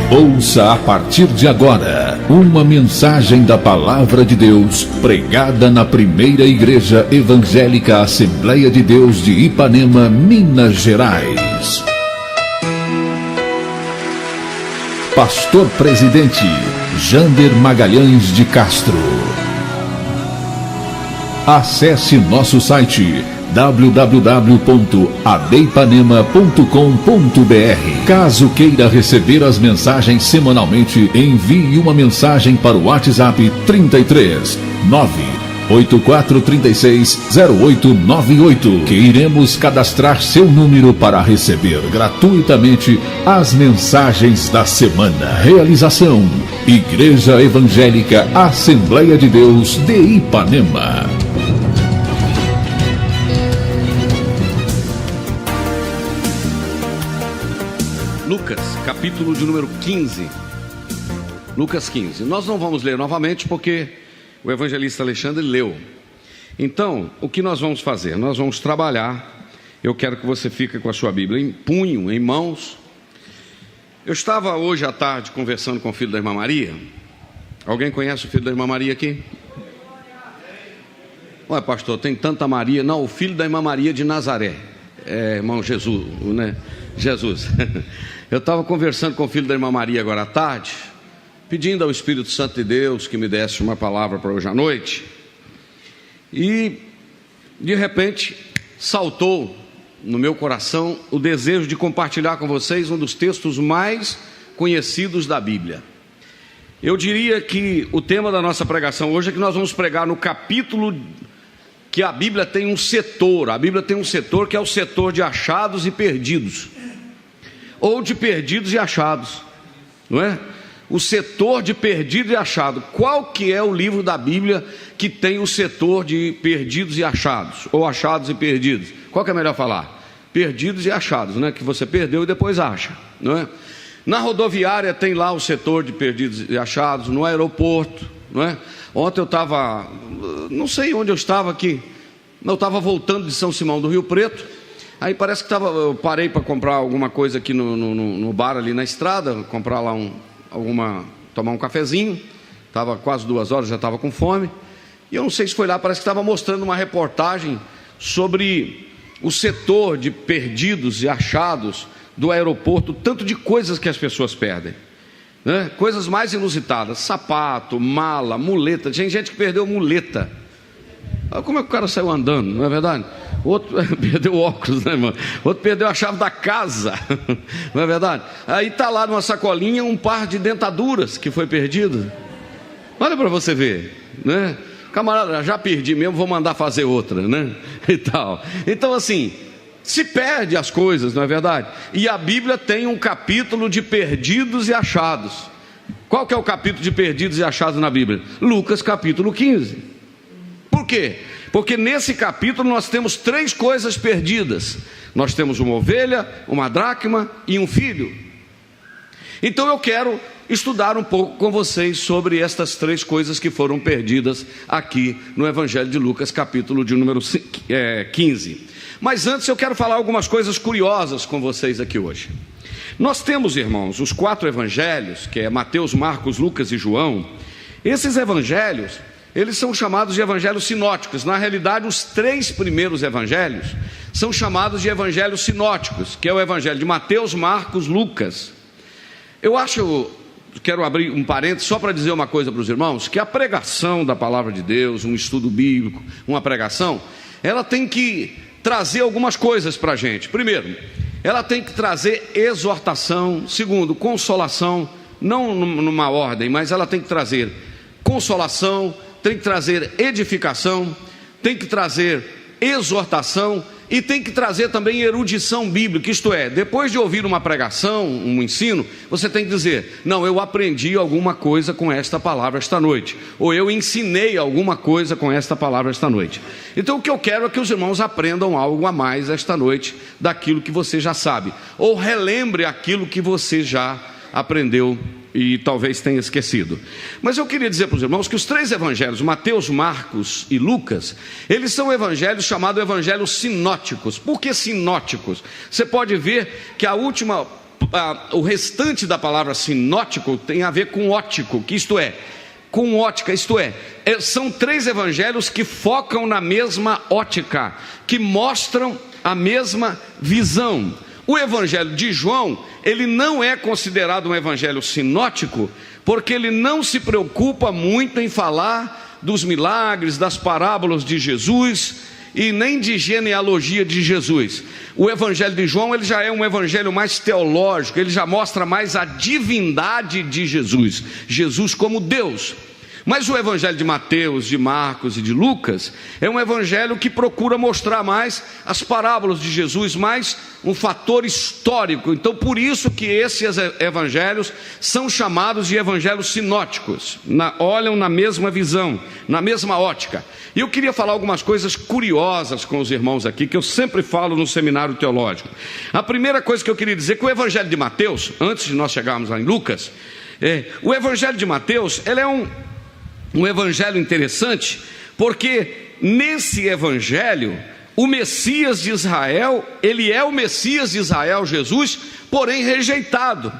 Ouça a partir de agora uma mensagem da Palavra de Deus pregada na primeira Igreja Evangélica Assembleia de Deus de Ipanema, Minas Gerais. Pastor Presidente Jander Magalhães de Castro. Acesse nosso site www.adeipanema.com.br. Caso queira receber as mensagens semanalmente, envie uma mensagem para o WhatsApp 33 98436 0898, que iremos cadastrar seu número para receber gratuitamente as mensagens da semana. Realização: Igreja Evangélica Assembleia de Deus de Ipanema. Lucas, capítulo de número 15. Lucas 15. Nós não vamos ler novamente porque o evangelista Alexandre leu. Então, o que nós vamos fazer? Nós vamos trabalhar. Eu quero que você fique com a sua Bíblia em punho, em mãos. Eu estava hoje à tarde conversando com o filho da irmã Maria. Alguém conhece o filho da irmã Maria aqui? Ué, pastor, tem tanta Maria. Não, o filho da irmã Maria de Nazaré. É, irmão Jesus, né? Jesus. Eu estava conversando com o filho da irmã Maria agora à tarde, pedindo ao Espírito Santo de Deus que me desse uma palavra para hoje à noite. E de repente saltou no meu coração o desejo de compartilhar com vocês um dos textos mais conhecidos da Bíblia. Eu diria que o tema da nossa pregação hoje é que nós vamos pregar no capítulo que a Bíblia tem um setor. A Bíblia tem um setor que é o setor de achados e perdidos, ou de perdidos e achados, não é? O setor de perdido e achado. Qual que é o livro da Bíblia que tem o setor de perdidos e achados, ou achados e perdidos? Qual que é melhor falar? Perdidos e achados, né? Que você perdeu e depois acha, não é? Na rodoviária tem lá o setor de perdidos e achados, no aeroporto, não é? Ontem eu estava, não sei onde eu estava aqui, eu estava voltando de São Simão do Rio Preto. Aí parece que eu parei para comprar alguma coisa aqui no bar ali na estrada, comprar lá tomar um cafezinho. Estava quase 2 horas, já estava com fome. E eu não sei se foi lá, parece que estava mostrando uma reportagem sobre o setor de perdidos e achados do aeroporto, tanto de coisas que as pessoas perdem, né? Coisas mais inusitadas: sapato, mala, muleta. Tem gente que perdeu muleta. Como é que o cara saiu andando, não é verdade? Outro perdeu óculos, né, irmão? Outro perdeu a chave da casa, não é verdade? Aí está lá numa sacolinha um par de dentaduras que foi perdido. Olha para você ver, né? Camarada, já perdi mesmo, vou mandar fazer outra, né? E tal. Então, assim, se perde as coisas, não é verdade? E a Bíblia tem um capítulo de perdidos e achados. Qual que é o capítulo de perdidos e achados na Bíblia? Lucas capítulo 15. Por quê? Porque nesse capítulo nós temos 3 coisas perdidas. Nós temos uma ovelha, uma dracma e um filho. Então eu quero estudar um pouco com vocês sobre estas 3 coisas que foram perdidas aqui no Evangelho de Lucas, capítulo de número 15. Mas antes eu quero falar algumas coisas curiosas com vocês aqui hoje. Nós temos, irmãos, os 4 evangelhos, que é Mateus, Marcos, Lucas e João. Esses evangelhos, eles são chamados de evangelhos sinóticos. Na realidade, os 3 primeiros evangelhos são chamados de evangelhos sinóticos, que é o evangelho de Mateus, Marcos, Lucas. Quero abrir um parênteses só para dizer uma coisa para os irmãos, que a pregação da palavra de Deus, um estudo bíblico, uma pregação, ela tem que trazer algumas coisas para a gente. Primeiro, ela tem que trazer exortação. Segundo, consolação, não numa ordem, mas ela tem que trazer consolação, tem que trazer edificação, tem que trazer exortação e tem que trazer também erudição bíblica. Isto é, depois de ouvir uma pregação, um ensino, você tem que dizer: não, eu aprendi alguma coisa com esta palavra esta noite, ou eu ensinei alguma coisa com esta palavra esta noite. Então o que eu quero é que os irmãos aprendam algo a mais esta noite daquilo que você já sabe, ou relembre aquilo que você já aprendeu e talvez tenha esquecido. Mas eu queria dizer para os irmãos que os 3 evangelhos, Mateus, Marcos e Lucas, eles são evangelhos chamados evangelhos sinóticos. Por que sinóticos? Você pode ver que a última o restante da palavra sinótico tem a ver com ótico, que isto é, com ótica, isto é, são 3 evangelhos que focam na mesma ótica, que mostram a mesma visão. O evangelho de João, ele não é considerado um evangelho sinótico, porque ele não se preocupa muito em falar dos milagres, das parábolas de Jesus, e nem de genealogia de Jesus. O evangelho de João, ele já é um evangelho mais teológico, ele já mostra mais a divindade de Jesus, Jesus como Deus. Mas o evangelho de Mateus, de Marcos e de Lucas é um evangelho que procura mostrar mais as parábolas de Jesus, mais um fator histórico. Então, por isso que esses evangelhos são chamados de evangelhos sinóticos, olham na mesma visão, na mesma ótica. E eu queria falar algumas coisas curiosas com os irmãos aqui, que eu sempre falo no seminário teológico. A primeira coisa que eu queria dizer é que o evangelho de Mateus, antes de nós chegarmos lá em Lucas, o evangelho de Mateus, ele é um evangelho interessante, porque nesse evangelho, o Messias de Israel, ele é o Messias de Israel, Jesus, porém rejeitado.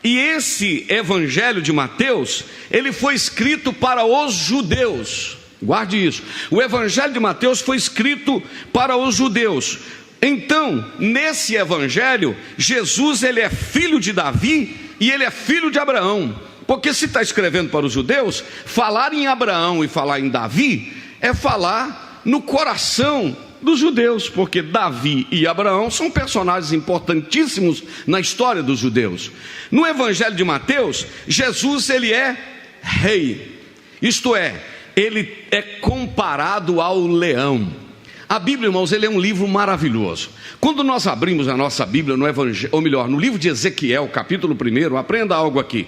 E esse evangelho de Mateus, ele foi escrito para os judeus. Guarde isso. O evangelho de Mateus foi escrito para os judeus. Então, nesse evangelho, Jesus, ele é filho de Davi e ele é filho de Abraão. Porque se está escrevendo para os judeus, falar em Abraão e falar em Davi é falar no coração dos judeus, porque Davi e Abraão são personagens importantíssimos na história dos judeus. No evangelho de Mateus, Jesus, ele é rei, isto é, ele é comparado ao leão. A Bíblia, irmãos, ele é um livro maravilhoso. Quando nós abrimos a nossa Bíblia no evangelho, ou melhor, no livro de Ezequiel, capítulo 1, aprenda algo aqui.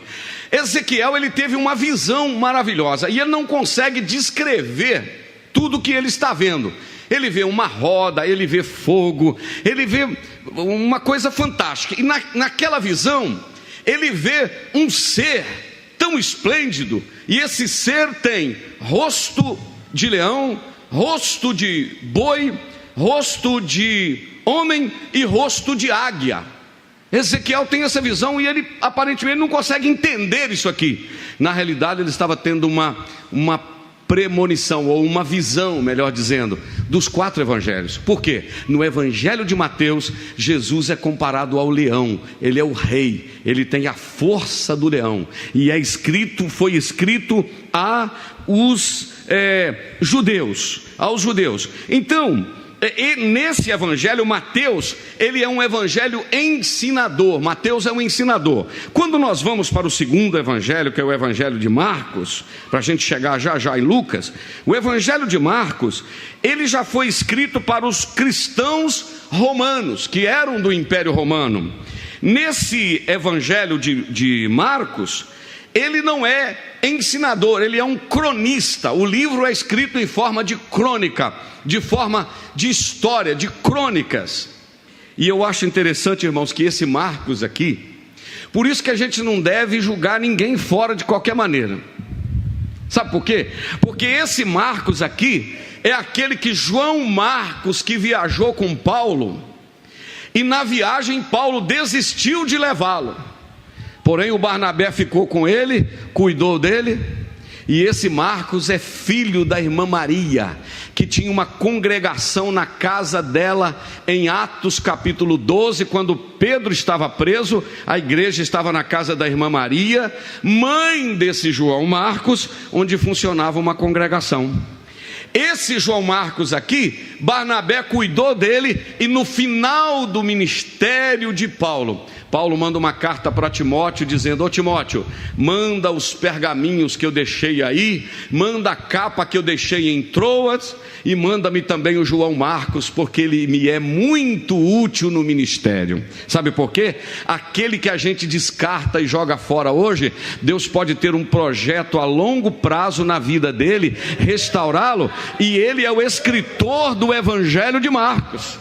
Ezequiel, ele teve uma visão maravilhosa, e ele não consegue descrever tudo o que ele está vendo. Ele vê uma roda, ele vê fogo, ele vê uma coisa fantástica. E naquela visão, ele vê um ser tão esplêndido, e esse ser tem rosto de leão, rosto de boi, rosto de homem e rosto de águia. Ezequiel tem essa visão e ele aparentemente não consegue entender isso aqui. Na realidade, ele estava tendo uma premonição, ou uma visão, melhor dizendo, dos 4 evangelhos. Por quê? No evangelho de Mateus, Jesus é comparado ao leão. Ele é o rei, ele tem a força do leão, e foi escrito aos judeus. Então, nesse evangelho, Mateus, ele é um evangelho ensinador. Mateus é um ensinador. Quando nós vamos para o segundo evangelho, que é o evangelho de Marcos, para a gente chegar já em Lucas, o evangelho de Marcos, ele já foi escrito para os cristãos romanos, que eram do Império Romano. Nesse evangelho de Marcos, ele não é ensinador, ele é um cronista. O livro é escrito em forma de crônica, de forma de história, de crônicas. E eu acho interessante, irmãos, que esse Marcos aqui, por isso que a gente não deve julgar ninguém fora de qualquer maneira. Sabe por quê? Porque esse Marcos aqui é aquele que João Marcos, que viajou com Paulo, e na viagem Paulo desistiu de levá-lo. Porém o Barnabé ficou com ele, cuidou dele. E esse Marcos é filho da irmã Maria, que tinha uma congregação na casa dela em Atos capítulo 12, quando Pedro estava preso, a igreja estava na casa da irmã Maria, mãe desse João Marcos, onde funcionava uma congregação. Esse João Marcos aqui, Barnabé cuidou dele, e no final do ministério de Paulo manda uma carta para Timóteo dizendo: ô Timóteo, manda os pergaminhos que eu deixei aí, manda a capa que eu deixei em Troas, e manda-me também o João Marcos, porque ele me é muito útil no ministério. Sabe por quê? Aquele que a gente descarta e joga fora hoje, Deus pode ter um projeto a longo prazo na vida dele, restaurá-lo, e ele é o escritor do evangelho de Marcos.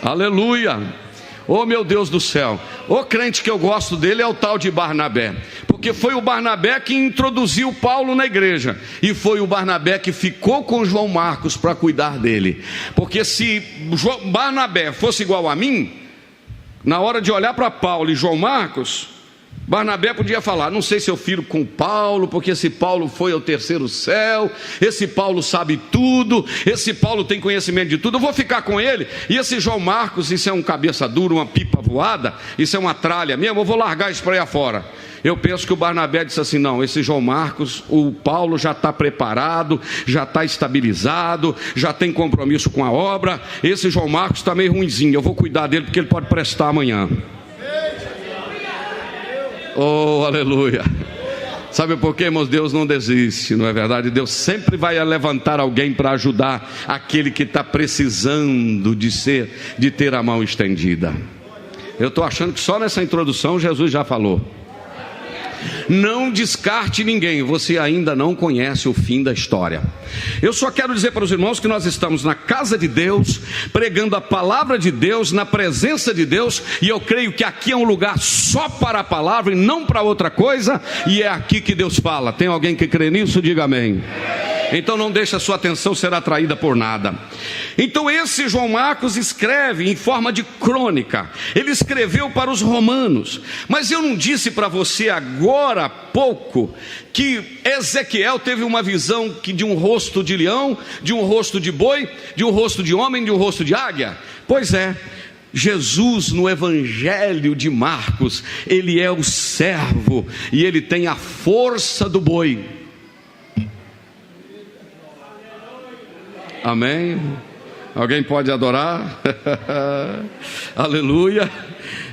Aleluia! Oh meu Deus do céu, o crente que eu gosto dele é o tal de Barnabé, porque foi o Barnabé que introduziu Paulo na igreja, e foi o Barnabé que ficou com João Marcos para cuidar dele. Porque se Barnabé fosse igual a mim, Na hora de olhar para Paulo e João Marcos, Barnabé podia falar: não sei se eu firo com Paulo, porque esse Paulo foi ao terceiro céu, esse Paulo sabe tudo, esse Paulo tem conhecimento de tudo, eu vou ficar com ele. E esse João Marcos, isso é um cabeça dura, uma pipa voada, isso é uma tralha mesmo, eu vou largar isso para aí afora. Eu penso que o Barnabé disse assim: não, esse João Marcos, o Paulo já está preparado, já está estabilizado, já tem compromisso com a obra. Esse João Marcos está meio ruinzinho, eu vou cuidar dele porque ele pode prestar amanhã. Oh, aleluia. Sabe por quê, irmãos? Deus não desiste, não é verdade? Deus sempre vai levantar alguém para ajudar aquele que está precisando de ter a mão estendida. Eu estou achando que só nessa introdução Jesus já falou. Não descarte ninguém, você ainda não conhece o fim da história. Eu só quero dizer para os irmãos que nós estamos na casa de Deus, pregando a palavra de Deus, na presença de Deus, e eu creio que aqui é um lugar só para a palavra e não para outra coisa, e é aqui que Deus fala. Tem alguém que crê nisso? Diga amém. Então não deixe a sua atenção ser atraída por nada. Então esse João Marcos escreve em forma de crônica. Ele escreveu para os romanos. Mas eu não disse para você agora há pouco que Ezequiel teve uma visão de um rosto de leão, de um rosto de boi, de um rosto de homem, de um rosto de águia? Pois é, Jesus no Evangelho de Marcos, ele é o servo e ele tem a força do boi. Amém? Alguém pode adorar? Aleluia,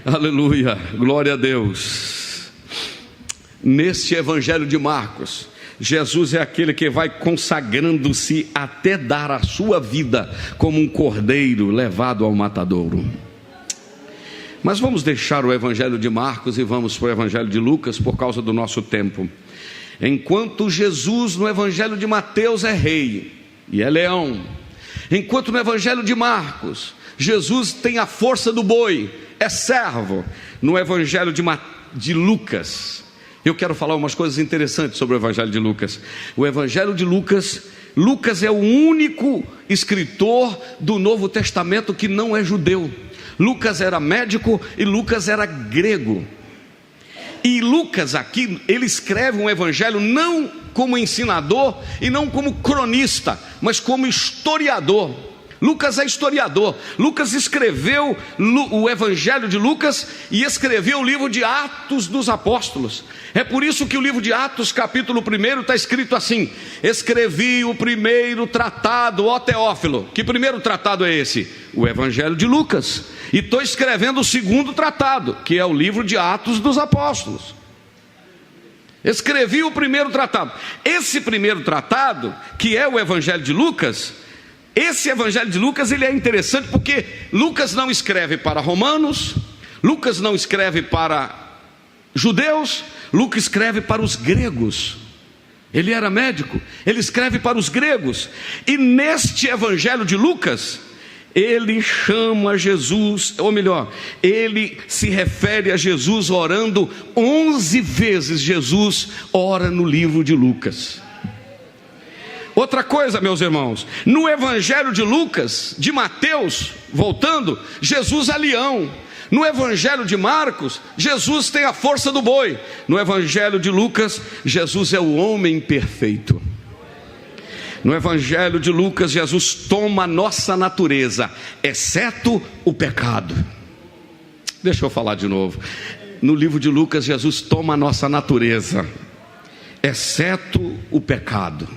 aleluia, glória a Deus. Neste Evangelho de Marcos, Jesus é aquele que vai consagrando-se até dar a sua vida como um cordeiro levado ao matadouro. Mas vamos deixar o Evangelho de Marcos e vamos para o Evangelho de Lucas por causa do nosso tempo. Enquanto Jesus no Evangelho de Mateus é rei e é leão, enquanto no Evangelho de Marcos Jesus tem a força do boi, é servo, no Evangelho de Lucas, eu quero falar umas coisas interessantes sobre o Evangelho de Lucas. O Evangelho de Lucas, Lucas é o único escritor do Novo Testamento que não é judeu. Lucas era médico e Lucas era grego. E Lucas aqui, ele escreve um evangelho não como ensinador e não como cronista, mas como historiador. Lucas é historiador. Lucas escreveu o Evangelho de Lucas e escreveu o livro de Atos dos Apóstolos. É por isso que o livro de Atos, capítulo 1, está escrito assim: escrevi o primeiro tratado, ó Teófilo. Que primeiro tratado é esse? O Evangelho de Lucas. E estou escrevendo o segundo tratado, que é o livro de Atos dos Apóstolos. Escrevi o primeiro tratado. Esse primeiro tratado, que é o Evangelho de Lucas, esse Evangelho de Lucas, ele é interessante porque Lucas não escreve para romanos, Lucas não escreve para judeus, Lucas escreve para os gregos. Ele era médico, ele escreve para os gregos. E neste Evangelho de Lucas, ele chama Jesus, ou melhor, ele se refere a Jesus orando 11 vezes. Jesus ora no livro de Lucas. Outra coisa, meus irmãos, no Evangelho de Lucas, de Mateus, voltando, Jesus é leão. No Evangelho de Marcos, Jesus tem a força do boi. No Evangelho de Lucas, Jesus é o homem perfeito. No Evangelho de Lucas, Jesus toma a nossa natureza, exceto o pecado. Deixa eu falar de novo. No livro de Lucas, Jesus toma a nossa natureza, exceto o pecado.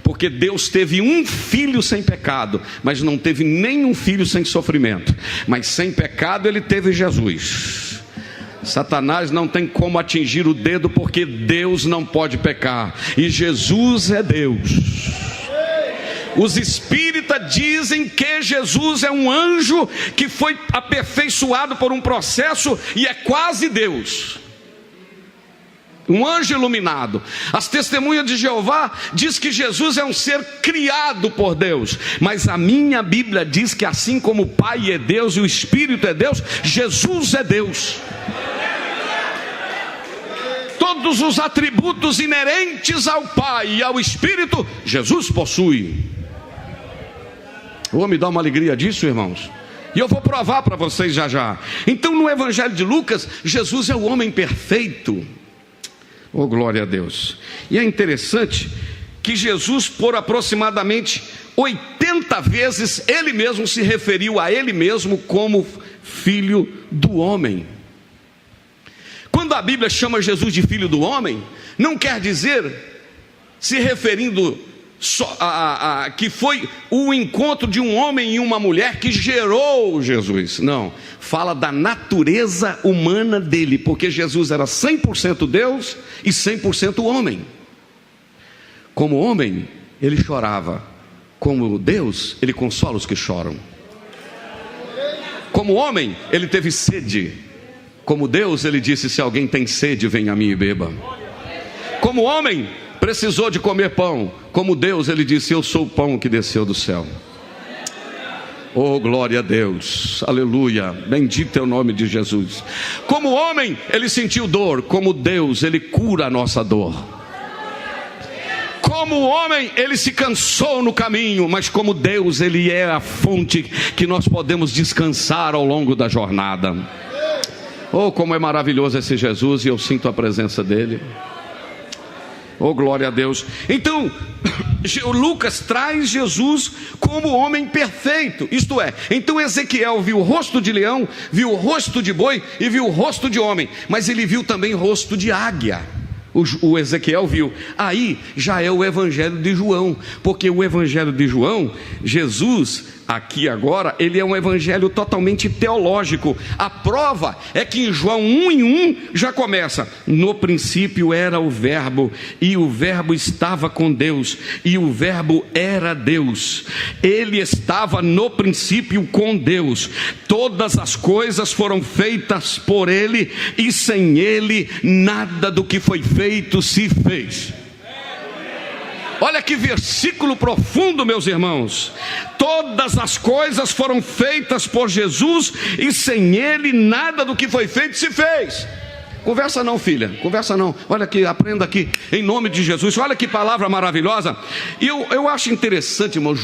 Porque Deus teve um filho sem pecado, mas não teve nenhum filho sem sofrimento. Mas sem pecado ele teve Jesus. Satanás não tem como atingir o dedo, porque Deus não pode pecar, e Jesus é Deus. Os espíritas dizem que Jesus é um anjo que foi aperfeiçoado por um processo e é quase Deus, um anjo iluminado. As testemunhas de Jeová diz que Jesus é um ser criado por Deus, mas a minha Bíblia diz que assim como o Pai é Deus e o Espírito é Deus, Jesus é Deus. Todos os atributos inerentes ao Pai e ao Espírito, Jesus possui. Vou me dar uma alegria disso, irmãos. E eu vou provar para vocês já já. Então, no Evangelho de Lucas, Jesus é o homem perfeito. Oh, glória a Deus. E é interessante que Jesus, por aproximadamente 80 vezes, ele mesmo se referiu a ele mesmo como filho do homem. Quando a Bíblia chama Jesus de filho do homem, não quer dizer, se referindo que foi o encontro de um homem e uma mulher que gerou Jesus. Não, fala da natureza humana dele, porque Jesus era 100% Deus e 100% homem. Como homem, ele chorava. Como Deus, ele consola os que choram. Como homem, ele teve sede. Como Deus, ele disse: se alguém tem sede, venha a mim e beba. Como homem, precisou de comer pão. Como Deus, ele disse: eu sou o pão que desceu do céu. Oh, glória a Deus, aleluia, bendito é o nome de Jesus. Como homem, ele sentiu dor. Como Deus, ele cura a nossa dor. Como homem, ele se cansou no caminho, mas como Deus, ele é a fonte que nós podemos descansar ao longo da jornada. Oh, como é maravilhoso esse Jesus, e eu sinto a presença dele. Oh, glória a Deus. Então, Lucas traz Jesus como homem perfeito. Isto é, então Ezequiel viu o rosto de leão, viu o rosto de boi e viu o rosto de homem, mas ele viu também o rosto de águia. O Ezequiel viu. Aí já é o Evangelho de João, porque o Evangelho de João, Jesus aqui agora, ele é um evangelho totalmente teológico. A prova é que em João 1:1 já começa: no princípio era o verbo, e o verbo estava com Deus, e o verbo era Deus. Ele estava no princípio com Deus. Todas as coisas foram feitas por ele, e sem ele nada do que foi feito se fez. Olha que versículo profundo, meus irmãos. Todas as coisas foram feitas por Jesus, e sem ele nada do que foi feito se fez. Conversa não, filha, conversa não. Olha aqui, aprenda aqui, em nome de Jesus. Olha que palavra maravilhosa. E eu acho interessante, irmão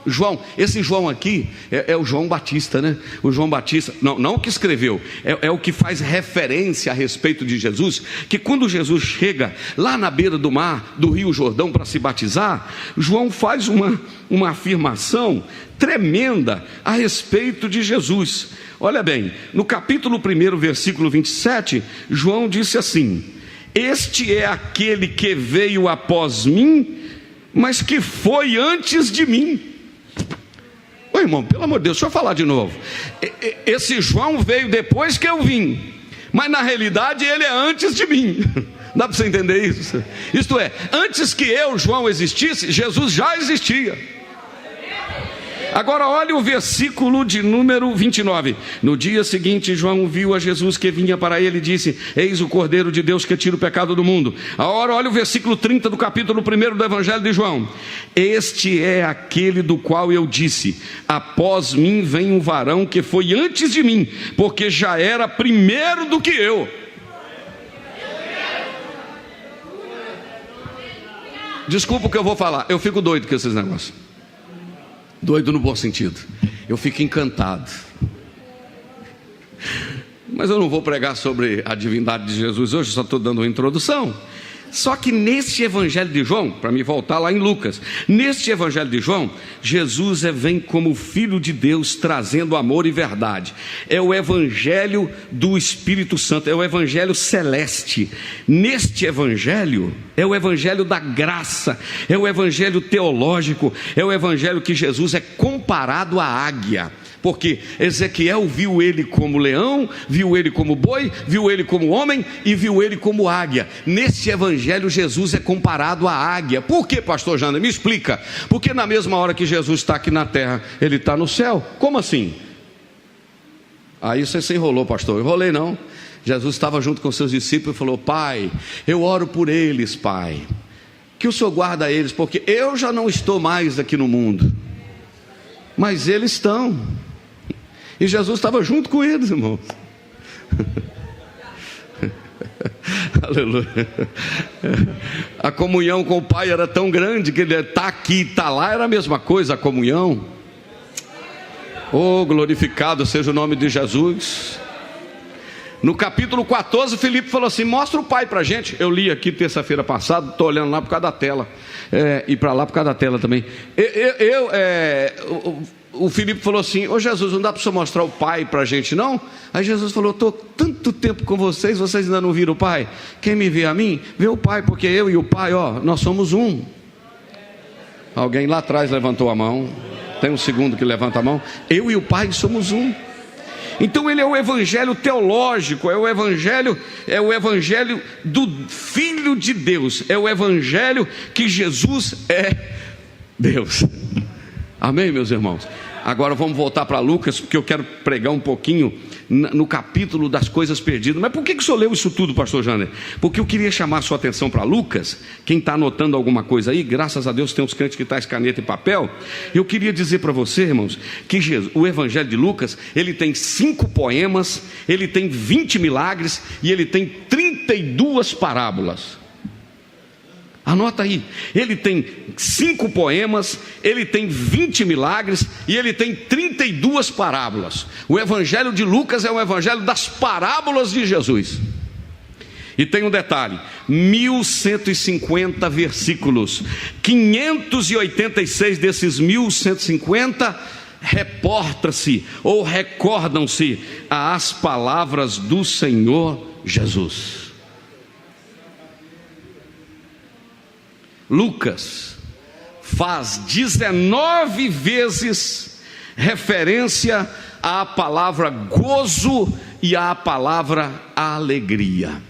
João, esse João aqui é o João Batista, né? O João Batista, não o que escreveu, é o que faz referência a respeito de Jesus, que quando Jesus chega lá na beira do mar, do Rio Jordão, para se batizar, João faz uma afirmação tremenda a respeito de Jesus. Olha bem, no capítulo 1, versículo 27, João disse assim: este é aquele que veio após mim, mas que foi antes de mim. Ô irmão, pelo amor de Deus, deixa eu falar de novo. Esse João veio depois que eu vim, mas na realidade ele é antes de mim. Dá para você entender isso? Isto é, antes que eu, João, existisse, Jesus já existia. Agora olha o versículo de número 29. No dia seguinte, João viu a Jesus que vinha para ele e disse: eis o Cordeiro de Deus que tira o pecado do mundo. Agora olha o versículo 30 do capítulo 1 do Evangelho de João. Este é aquele do qual eu disse: após mim vem um varão que foi antes de mim, porque já era primeiro do que eu. Desculpa o que eu vou falar, eu fico doido com esses negócios. Doido no bom sentido. Eu fico encantado. Mas eu não vou pregar sobre a divindade de Jesus hoje, só estou dando uma introdução. Só que neste Evangelho de João, para me voltar lá em Lucas, neste Evangelho de João, Jesus vem como Filho de Deus, trazendo amor e verdade. É o Evangelho do Espírito Santo, é o Evangelho celeste. Neste Evangelho, é o Evangelho da graça, é o Evangelho teológico, é o Evangelho que Jesus é comparado à águia. Porque Ezequiel viu ele como leão, viu ele como boi, viu ele como homem e viu ele como águia. Nesse evangelho Jesus é comparado à águia. Por que, pastor Jana? Me explica. Porque na mesma hora que Jesus está aqui na terra, ele está no céu. Como assim? Aí você se enrolou, pastor. Eu enrolei não. Jesus estava junto com seus discípulos e falou: Pai, eu oro por eles, Pai, que o Senhor guarda eles, porque eu já não estou mais aqui no mundo, mas eles estão. E Jesus estava junto com eles, irmãos. Aleluia. A comunhão com o Pai era tão grande que ele está aqui, está lá, era a mesma coisa a comunhão. Oh, glorificado seja o nome de Jesus. No capítulo 14, Filipe falou assim: mostra o Pai para a gente. Eu li aqui terça-feira passada, estou olhando lá por causa da tela, e para lá por causa da tela também. O Filipe falou assim: ô Jesus, não dá para você mostrar o Pai para a gente não? Aí Jesus falou: estou tanto tempo com vocês, vocês ainda não viram o Pai? Quem me vê a mim, vê o Pai, porque eu e o Pai, nós somos um. Alguém lá atrás levantou a mão. Tem um segundo que levanta a mão. Eu e o Pai somos um. Então ele é o evangelho teológico, é o evangelho do Filho de Deus, é o evangelho que Jesus é Deus. Amém, meus irmãos? Agora vamos voltar para Lucas, porque eu quero pregar um pouquinho no capítulo das coisas perdidas. Mas por que o senhor leu isso tudo, pastor Jander? Porque eu queria chamar a sua atenção para Lucas. Quem está anotando alguma coisa aí, graças a Deus tem uns crentes que traz caneta e papel. Eu queria dizer para você, irmãos, que o evangelho de Lucas, ele tem 5 poemas, ele tem 20 milagres e ele tem 32 parábolas. Anota aí, ele tem 5 poemas, ele tem 20 milagres e ele tem 32 parábolas. O evangelho de Lucas é o evangelho das parábolas de Jesus. E tem um detalhe: 1150 versículos, 586 desses 1150 reporta-se ou recordam-se às palavras do Senhor Jesus. Lucas faz 19 vezes referência à palavra gozo e à palavra alegria.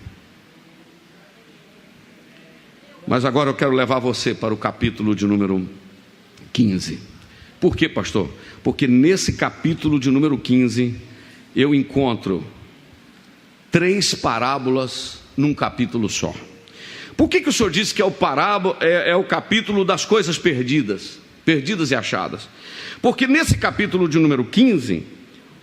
Mas agora eu quero levar você para o capítulo de número 15. Por quê, pastor? Porque nesse capítulo de número 15 eu encontro 3 parábolas num capítulo só. Por que o senhor disse que é o capítulo das coisas perdidas e achadas? Porque nesse capítulo de número 15,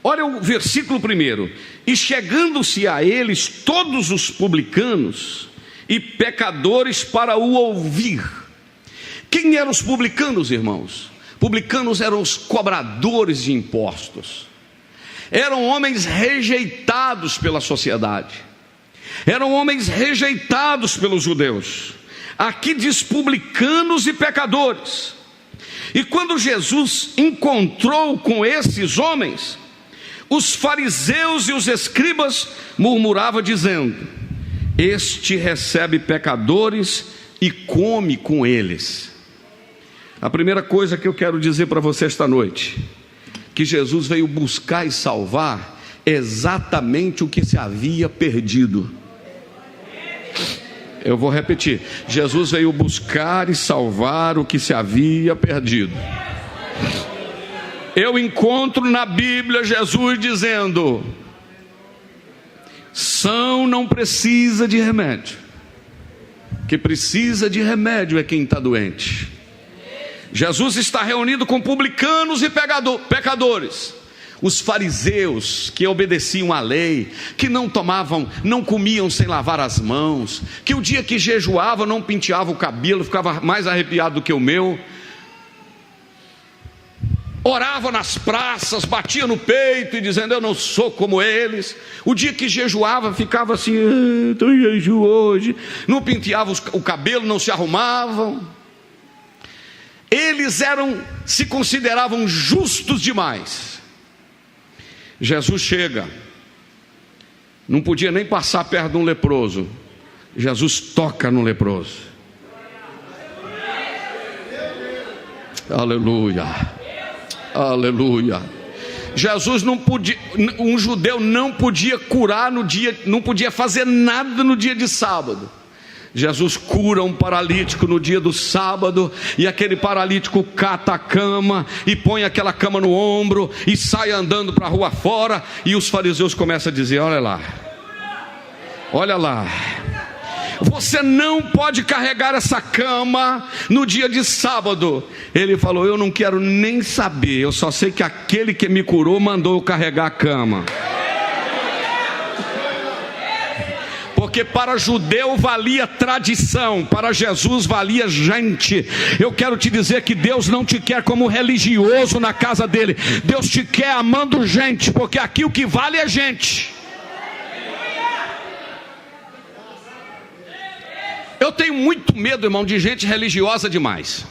olha o versículo 1: e chegando-se a eles todos os publicanos e pecadores para o ouvir. Quem eram os publicanos, irmãos? Publicanos eram os cobradores de impostos, eram homens rejeitados pela sociedade, eram homens rejeitados pelos judeus. Aqui diz publicanos e pecadores. E quando Jesus encontrou com esses homens, os fariseus e os escribas murmuravam dizendo: este recebe pecadores e come com eles. A primeira coisa que eu quero dizer para você esta noite, que Jesus veio buscar e salvar exatamente o que se havia perdido. Eu vou repetir: Jesus veio buscar e salvar o que se havia perdido. Eu encontro na Bíblia Jesus dizendo: são não precisa de remédio, que precisa de remédio é quem está doente. Jesus está reunido com publicanos e pecadores. Os fariseus que obedeciam à lei, que não comiam sem lavar as mãos, que o dia que jejuava não penteava o cabelo, ficava mais arrepiado do que o meu, orava nas praças, batia no peito e dizendo: eu não sou como eles. O dia que jejuava ficava assim: estou em jejum hoje, não penteava o cabelo, não se arrumavam. Eles se consideravam justos demais. Jesus chega, não podia nem passar perto de um leproso. Jesus toca no leproso. Aleluia, aleluia. Jesus não podia, um judeu não podia curar no dia, não podia fazer nada no dia de sábado. Jesus cura um paralítico no dia do sábado, e aquele paralítico cata a cama e põe aquela cama no ombro e sai andando para a rua fora, e os fariseus começam a dizer: olha lá, você não pode carregar essa cama no dia de sábado. Ele falou: eu não quero nem saber, eu só sei que aquele que me curou mandou eu carregar a cama. porque para judeu valia tradição, para Jesus valia gente. Eu quero te dizer que Deus não te quer como religioso na casa dele, Deus te quer amando gente, porque aqui o que vale é gente. Eu tenho muito medo, irmão, de gente religiosa demais.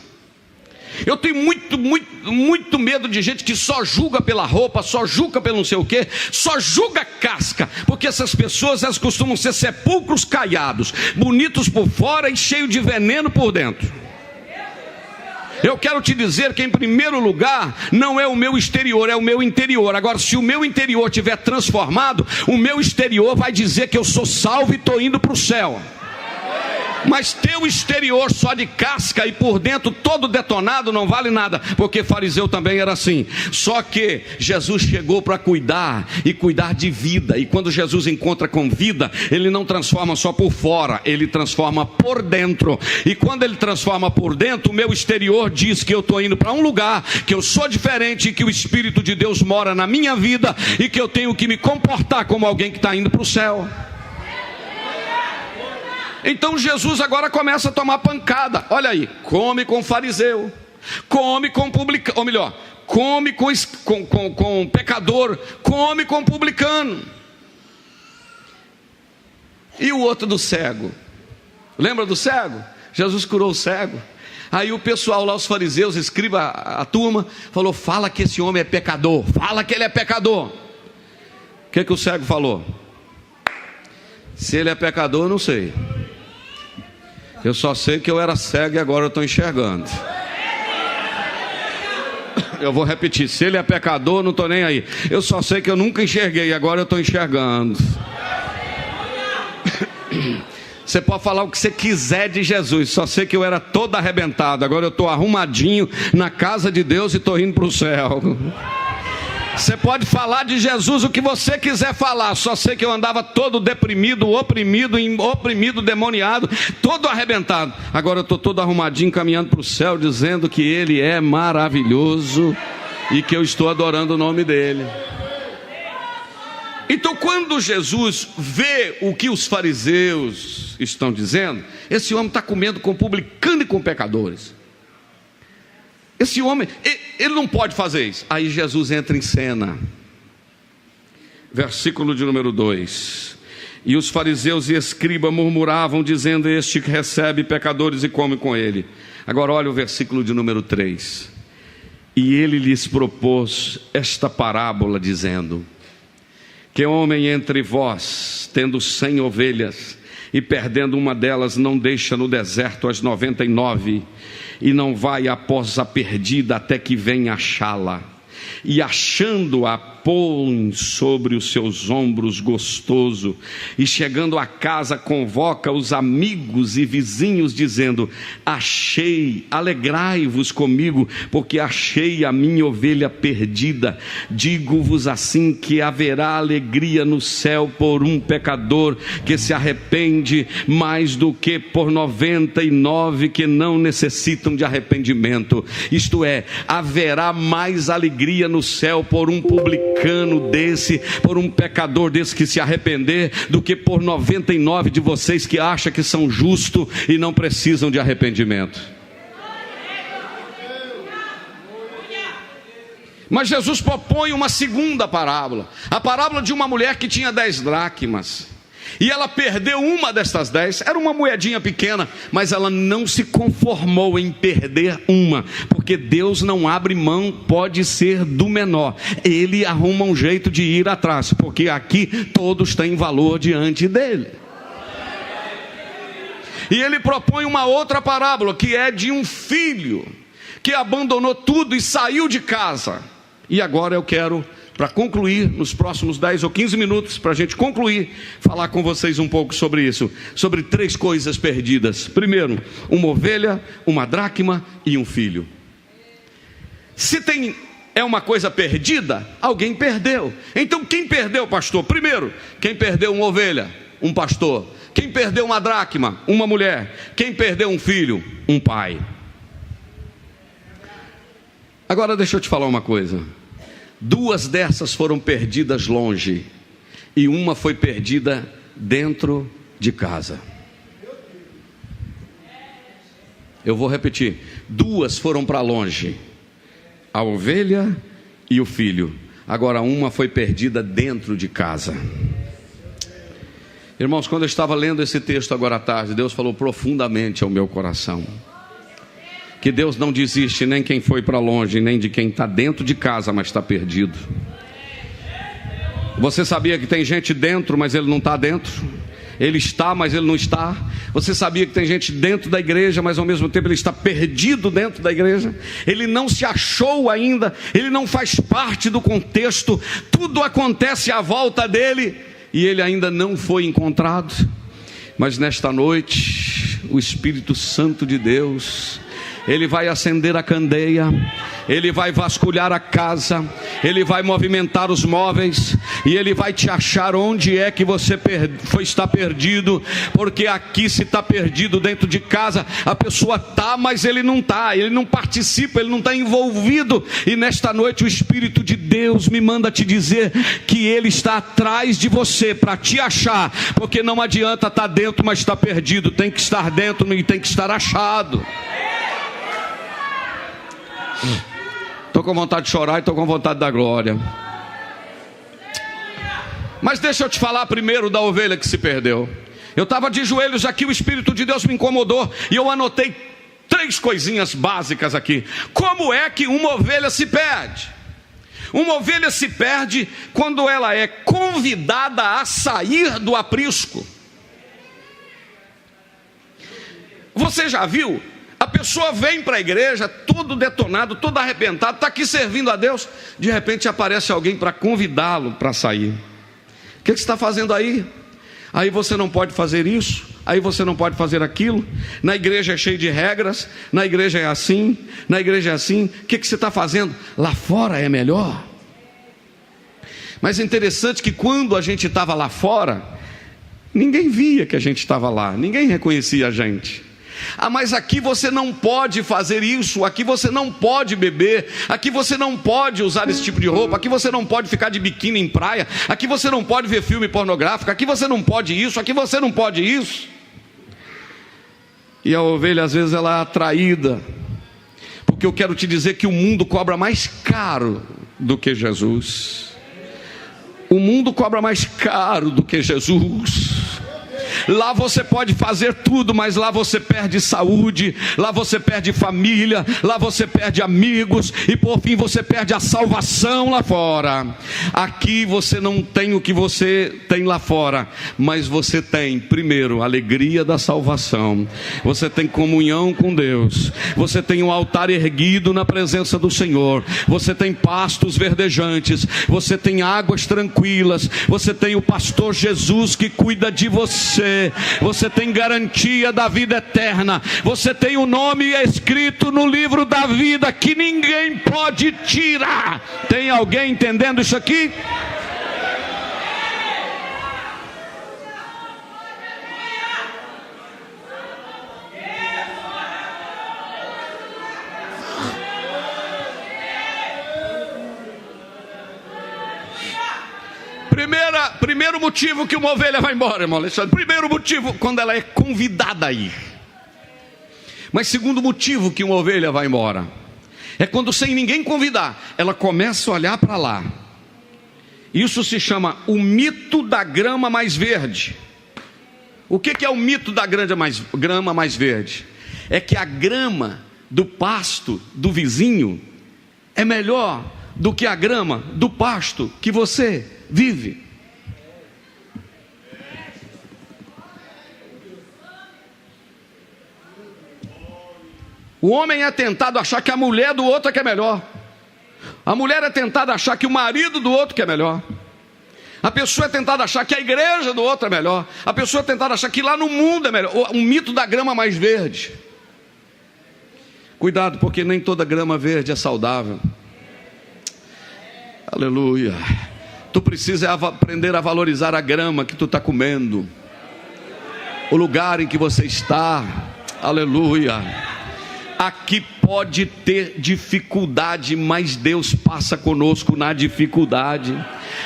Eu tenho muito medo de gente que só julga pela roupa, só julga pelo não sei o que, só julga casca, porque essas pessoas, elas costumam ser sepulcros caiados, bonitos por fora e cheios de veneno por dentro. Eu quero te dizer que em primeiro lugar, não é o meu exterior, é o meu interior. Agora, se o meu interior estiver transformado, o meu exterior vai dizer que eu sou salvo e estou indo para o céu. Mas teu exterior só de casca e por dentro todo detonado não vale nada, porque fariseu também era assim. Só que Jesus chegou para cuidar e cuidar de vida, e quando Jesus encontra com vida, ele não transforma só por fora, ele transforma por dentro. E quando ele transforma por dentro, o meu exterior diz que eu estou indo para um lugar, que eu sou diferente, que o Espírito de Deus mora na minha vida e que eu tenho que me comportar como alguém que está indo para o céu. Então Jesus agora começa a tomar pancada. Olha aí, come com fariseu, come com publicano, ou melhor, come com pecador, come com publicano. E o outro do cego, lembra do cego? Jesus curou o cego. Aí o pessoal lá, os fariseus, escriba a turma, falou: fala que esse homem é pecador, fala que ele é pecador. O que o cego falou? Se ele é pecador, eu não sei. Eu só sei que eu era cego e agora eu estou enxergando. Eu vou repetir: se ele é pecador, não estou nem aí. Eu só sei que eu nunca enxerguei e agora eu estou enxergando. Você pode falar o que você quiser de Jesus, só sei que eu era todo arrebentado, agora eu estou arrumadinho na casa de Deus e estou indo para o céu. Você pode falar de Jesus o que você quiser falar, só sei que eu andava todo deprimido, oprimido, demoniado, todo arrebentado. Agora eu estou todo arrumadinho, caminhando para o céu, dizendo que Ele é maravilhoso e que eu estou adorando o nome dEle. Então, quando Jesus vê o que os fariseus estão dizendo, esse homem está comendo com publicano e com pecadores. Esse homem, ele não pode fazer isso. Aí Jesus entra em cena. Versículo de número 2. E os fariseus e escribas murmuravam, dizendo: este que recebe pecadores e come com ele. Agora olha o versículo de número 3. E ele lhes propôs esta parábola, dizendo: que homem entre vós, tendo 100 ovelhas, e perdendo uma delas, não deixa no deserto as 99, e não vai após a perdida até que venha achá-la, e achando-a põe sobre os seus ombros gostoso, e chegando a casa convoca os amigos e vizinhos, dizendo: achei, alegrai-vos comigo, porque achei a minha ovelha perdida. Digo-vos assim que haverá alegria no céu por um pecador que se arrepende, mais do que por 99 que não necessitam de arrependimento. Isto é, haverá mais alegria no céu por um publicano desse, por um pecador desse que se arrepender, do que por 99 de vocês que acham que são justos e não precisam de arrependimento. Mas Jesus propõe uma segunda parábola, a parábola de uma mulher que tinha 10 dracmas, e ela perdeu uma destas 10, era uma moedinha pequena, mas ela não se conformou em perder uma, porque Deus não abre mão, pode ser do menor, Ele arruma um jeito de ir atrás, porque aqui todos têm valor diante dEle. E Ele propõe uma outra parábola, que é de um filho, que abandonou tudo e saiu de casa. E agora eu quero, para concluir, nos próximos 10 ou 15 minutos, para a gente concluir, falar com vocês um pouco sobre isso, sobre 3 coisas perdidas. Primeiro, uma ovelha, uma dracma e um filho. Se é uma coisa perdida, alguém perdeu. Então quem perdeu, pastor? Primeiro, quem perdeu uma ovelha? Um pastor. Quem perdeu uma dracma? Uma mulher. Quem perdeu um filho? Um pai. Agora deixa eu te falar uma coisa. 2 dessas foram perdidas longe, e uma foi perdida dentro de casa. Eu vou repetir: 2 foram para longe, a ovelha e o filho. Agora uma foi perdida dentro de casa. Irmãos, quando eu estava lendo esse texto agora à tarde, Deus falou profundamente ao meu coração que Deus não desiste nem quem foi para longe, nem de quem está dentro de casa, mas está perdido. Você sabia que tem gente dentro, mas ele não está dentro? Ele está, mas ele não está. Você sabia que tem gente dentro da igreja, mas ao mesmo tempo ele está perdido dentro da igreja? Ele não se achou ainda, ele não faz parte do contexto, tudo acontece à volta dele e ele ainda não foi encontrado. Mas nesta noite, o Espírito Santo de Deus, ele vai acender a candeia, ele vai vasculhar a casa, ele vai movimentar os móveis, e ele vai te achar onde é que você está perdido, porque aqui, se está perdido dentro de casa, a pessoa está, mas ele não está, ele não participa, ele não está envolvido. E nesta noite o Espírito de Deus me manda te dizer que ele está atrás de você para te achar, porque não adianta estar dentro, mas está perdido. Tem que estar dentro e tem que estar achado. Estou com vontade de chorar e estou com vontade de dar glória. Mas deixa eu te falar primeiro da ovelha que se perdeu. Eu estava de joelhos aqui, o Espírito de Deus me incomodou, e eu anotei 3 coisinhas básicas aqui. Como é que uma ovelha se perde? Uma ovelha se perde quando ela é convidada a sair do aprisco. Você já viu? A pessoa vem para a igreja, todo detonado, todo arrebentado, está aqui servindo a Deus. De repente aparece alguém para convidá-lo para sair. O que você está fazendo aí? Aí você não pode fazer isso, aí você não pode fazer aquilo. Na igreja é cheio de regras, na igreja é assim, na igreja é assim. O que você está fazendo? Lá fora é melhor. Mas é interessante que quando a gente estava lá fora, ninguém via que a gente estava lá, ninguém reconhecia a gente. Ah, mas aqui você não pode fazer isso, aqui você não pode beber, aqui você não pode usar esse tipo de roupa, aqui você não pode ficar de biquíni em praia, aqui você não pode ver filme pornográfico, aqui você não pode isso, aqui você não pode isso. E a ovelha às vezes ela é atraída, porque eu quero te dizer que o mundo cobra mais caro do que Jesus. O mundo cobra mais caro do que Jesus. Lá você pode fazer tudo, mas lá você perde saúde, lá você perde família, lá você perde amigos, e por fim você perde a salvação lá fora. Aqui você não tem o que você tem lá fora, mas você tem, primeiro, a alegria da salvação, você tem comunhão com Deus, você tem um altar erguido na presença do Senhor, você tem pastos verdejantes, você tem águas tranquilas, você tem o pastor Jesus que cuida de você, você tem garantia da vida eterna, você tem o nome escrito no livro da vida que ninguém pode tirar. Tem alguém entendendo isso aqui? Primeiro motivo que uma ovelha vai embora, irmão Alexandre. Primeiro motivo, quando ela é convidada a ir. Mas segundo motivo que uma ovelha vai embora é quando, sem ninguém convidar, ela começa a olhar para lá. Isso se chama o mito da grama mais verde. O que é o mito da grama mais verde? É que a grama do pasto do vizinho é melhor do que a grama do pasto que você vive. O homem é tentado a achar que a mulher do outro é que é melhor. A mulher é tentada a achar que o marido do outro que é melhor. A pessoa é tentada a achar que a igreja do outro é melhor. A pessoa é tentada a achar que lá no mundo é melhor. O mito da grama mais verde. Cuidado, porque nem toda grama verde é saudável. Aleluia. Tu precisa aprender a valorizar a grama que tu está comendo, o lugar em que você está. Aleluia. Aqui pode ter dificuldade, mas Deus passa conosco na dificuldade.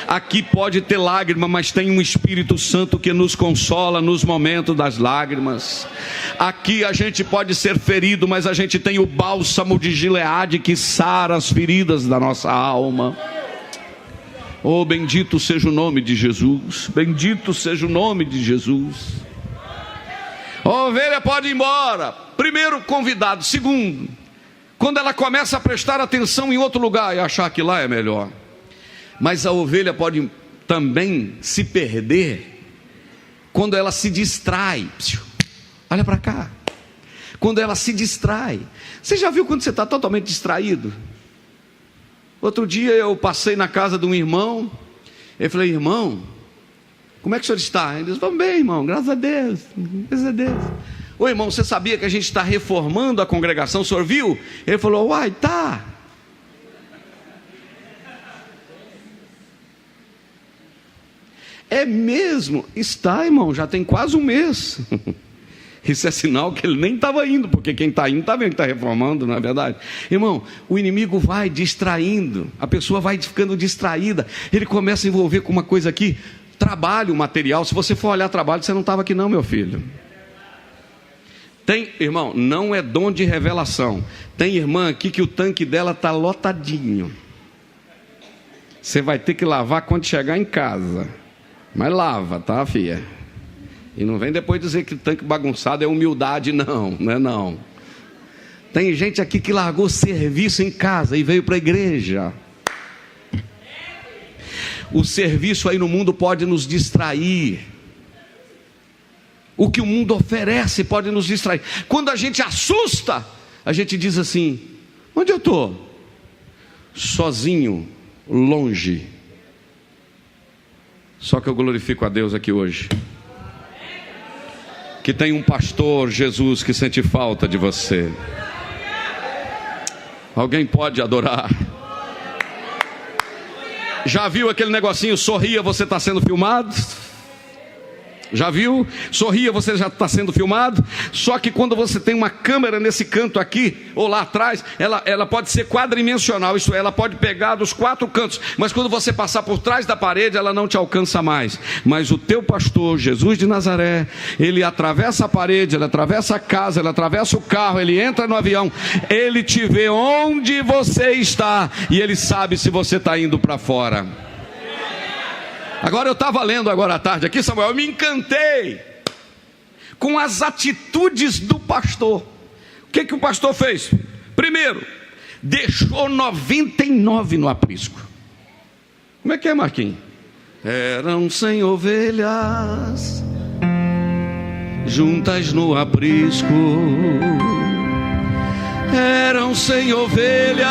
Aqui pode ter lágrima, mas tem um Espírito Santo que nos consola nos momentos das lágrimas. Aqui a gente pode ser ferido, mas a gente tem o bálsamo de Gileade que sara as feridas da nossa alma. Oh, bendito seja o nome de Jesus. Bendito seja o nome de Jesus. A ovelha pode ir embora. Primeiro, convidado. Segundo, quando ela começa a prestar atenção em outro lugar e achar que lá é melhor. Mas a ovelha pode também se perder quando ela se distrai. Olha para cá. Quando ela se distrai. Você já viu quando você está totalmente distraído? Outro dia eu passei na casa de um irmão. Eu falei: irmão, como é que o senhor está? Ele disse: vamos bem, irmão, graças a Deus. Graças a Deus. Ô irmão, você sabia que a gente está reformando a congregação? O senhor viu? Ele falou: uai, tá. É mesmo? Está, irmão, já tem quase um mês. Isso é sinal que ele nem estava indo, porque quem está indo está vendo que está reformando, não é verdade? Irmão, o inimigo vai distraindo, a pessoa vai ficando distraída, ele começa a envolver com uma coisa aqui, trabalho material. Se você for olhar trabalho, você não estava aqui não, meu filho. Tem, irmão, não é dom de revelação. Tem irmã aqui que o tanque dela está lotadinho. Você vai ter que lavar quando chegar em casa. Mas lava, tá, filha? E não vem depois dizer que tanque bagunçado é humildade, não, não é não. Tem gente aqui que largou serviço em casa e veio para a igreja. O serviço aí no mundo pode nos distrair. O que o mundo oferece pode nos distrair. Quando a gente assusta, a gente diz assim: onde eu estou? Sozinho, longe. Só que eu glorifico a Deus aqui hoje, que tem um pastor, Jesus, que sente falta de você. Alguém pode adorar? Já viu aquele negocinho, sorria, você está sendo filmado? Já viu? Sorria, você já está sendo filmado. Só que quando você tem uma câmera nesse canto aqui, ou lá atrás, ela pode ser quadridimensional. Isso é, ela pode pegar dos 4 cantos. Mas quando você passar por trás da parede, ela não te alcança mais. Mas o teu pastor, Jesus de Nazaré, ele atravessa a parede, ele atravessa a casa, ele atravessa o carro, ele entra no avião, ele te vê onde você está e ele sabe se você está indo para fora. Agora eu estava lendo agora à tarde aqui, Samuel, eu me encantei com as atitudes do pastor. O que o pastor fez? Primeiro, deixou 99 no aprisco. Como é que é, Marquinhos? Eram 100 ovelhas juntas no aprisco. Eram 100 ovelhas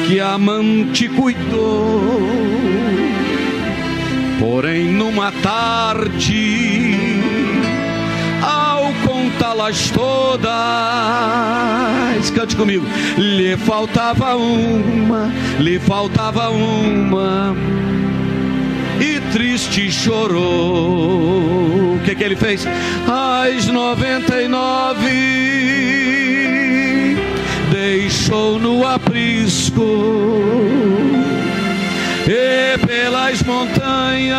que a amante cuidou. Porém numa tarde, ao contá-las todas, cante comigo, lhe faltava uma, e triste chorou. O que ele fez? As 99 deixou no aprisco, e pelas montanhas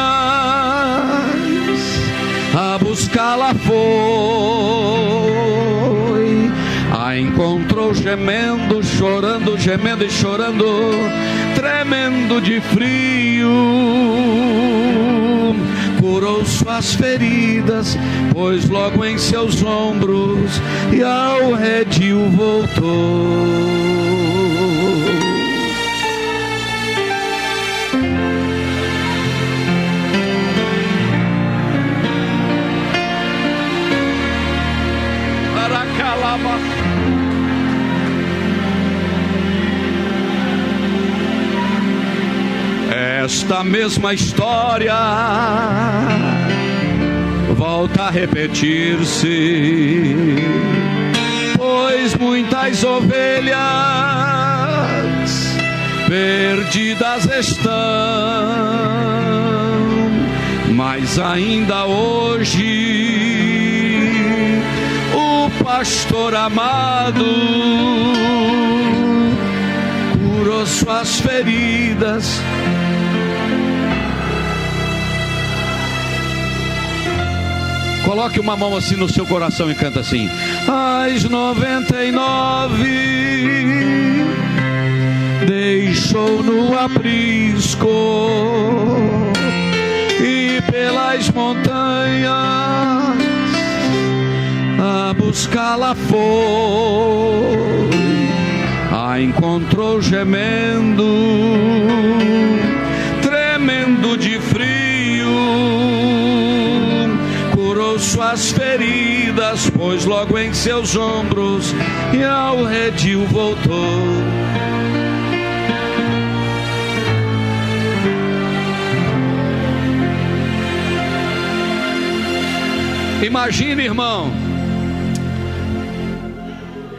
a buscá-la foi. A encontrou gemendo, chorando, gemendo e chorando, tremendo de frio. Curou suas feridas, pôs logo em seus ombros e ao redil voltou. Esta mesma história volta a repetir-se, pois muitas ovelhas perdidas estão, mas ainda hoje o pastor amado curou suas feridas, Coloque uma mão assim no seu coração e canta assim: as 99 deixou no aprisco e pelas montanhas a buscá-la foi, a encontrou gemendo, tremendo de frio, curou suas feridas, pôs logo em seus ombros e ao redil voltou. Imagine, irmão,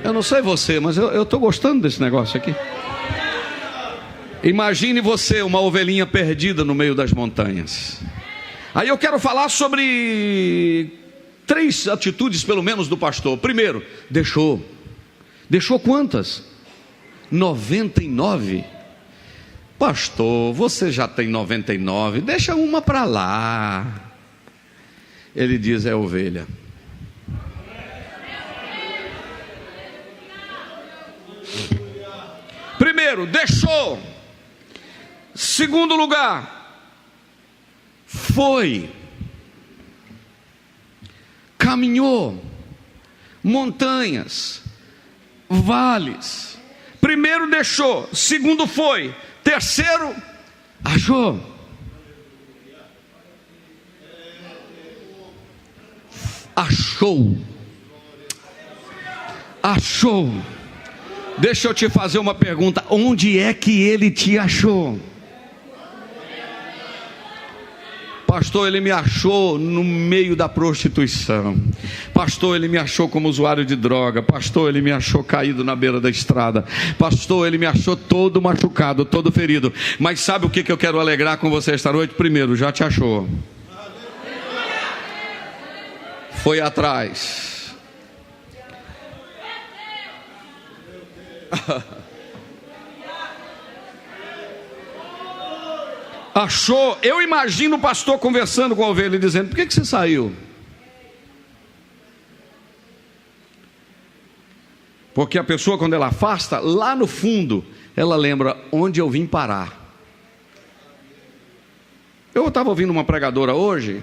eu não sei você, mas eu estou gostando desse negócio aqui. Imagine você, uma ovelhinha perdida no meio das montanhas. Aí eu quero falar sobre 3 atitudes, pelo menos, do pastor. Primeiro, deixou quantas? 99. Pastor, você já tem 99, deixa uma para lá. Ele diz: é ovelha. Primeiro, deixou. Segundo lugar, foi, caminhou montanhas, vales. Primeiro deixou, segundo foi, terceiro achou. Achou. Deixa eu te fazer uma pergunta: onde é que ele te achou? Pastor, ele me achou no meio da prostituição. Pastor, ele me achou como usuário de droga. Pastor, ele me achou caído na beira da estrada. Pastor, ele me achou todo machucado, todo ferido. Mas sabe o que eu quero alegrar com você esta noite? Primeiro, já te achou. Foi atrás. Achou. Eu imagino o pastor conversando com a ovelha e dizendo: por que você saiu? Porque a pessoa, quando ela afasta, lá no fundo ela lembra: onde eu vim parar. Eu estava ouvindo uma pregadora hoje,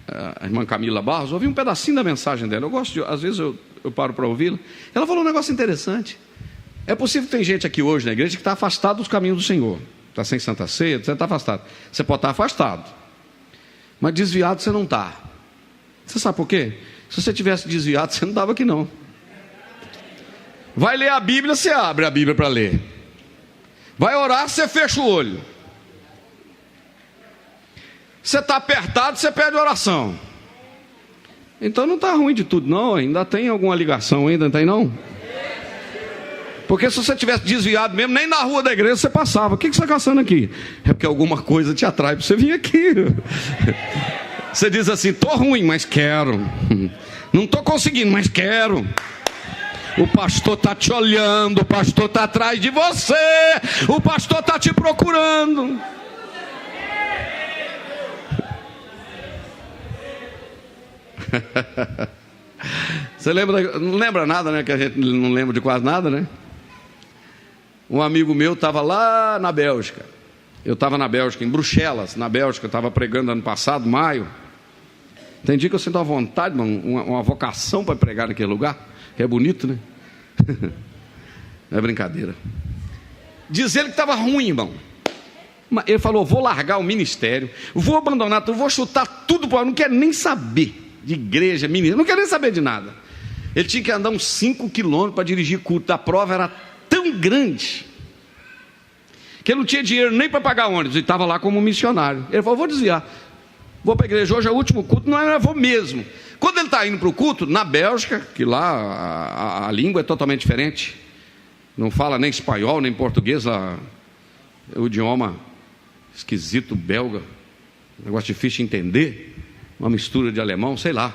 a irmã Camila Barros. Ouvi um pedacinho da mensagem dela. Eu gosto às vezes eu paro para ouvi-la. Ela falou um negócio interessante. É possível que tem gente aqui hoje na igreja que está afastado dos caminhos do Senhor. Está sem Santa Ceia, você está afastado. Você pode estar afastado, mas desviado você não está. Você sabe por quê? Se você tivesse desviado, você não estava aqui não. Vai ler a Bíblia, você abre a Bíblia para ler. Vai orar, você fecha o olho. Você está apertado, você perde a oração. Então não está ruim de tudo não. Ainda tem alguma ligação, ainda não tem não? Porque se você tivesse desviado mesmo, nem na rua da igreja você passava. O que você está caçando aqui? É porque alguma coisa te atrai para você vir aqui. Você diz assim: estou ruim, mas quero. Não estou conseguindo, mas quero. O pastor está te olhando, o pastor está atrás de você, o pastor está te procurando. Você lembra? Não lembra nada, né? Que a gente não lembra de quase nada, né? Um amigo meu estava lá na Bélgica. Eu estava na Bélgica, em Bruxelas, na Bélgica. Eu estava pregando ano passado, maio. Tem dia que eu sinto uma vontade, uma vocação para pregar naquele lugar, que é bonito, né? Não é brincadeira. Diz ele que estava ruim, irmão. Ele falou: vou largar o ministério, vou abandonar tudo, vou chutar tudo, não quero nem saber de igreja, menino, não quero nem saber de nada. Ele tinha que andar uns 5 quilômetros para dirigir culto. A prova era tão grande que ele não tinha dinheiro nem para pagar ônibus, e estava lá como missionário. Ele falou: vou desviar, vou para a igreja, hoje é o último culto. Não, eu vou mesmo. Quando ele está indo para o culto, na Bélgica, que lá a língua é totalmente diferente, não fala nem espanhol, nem português, lá, o idioma esquisito, belga, negócio difícil de entender, uma mistura de alemão, sei lá.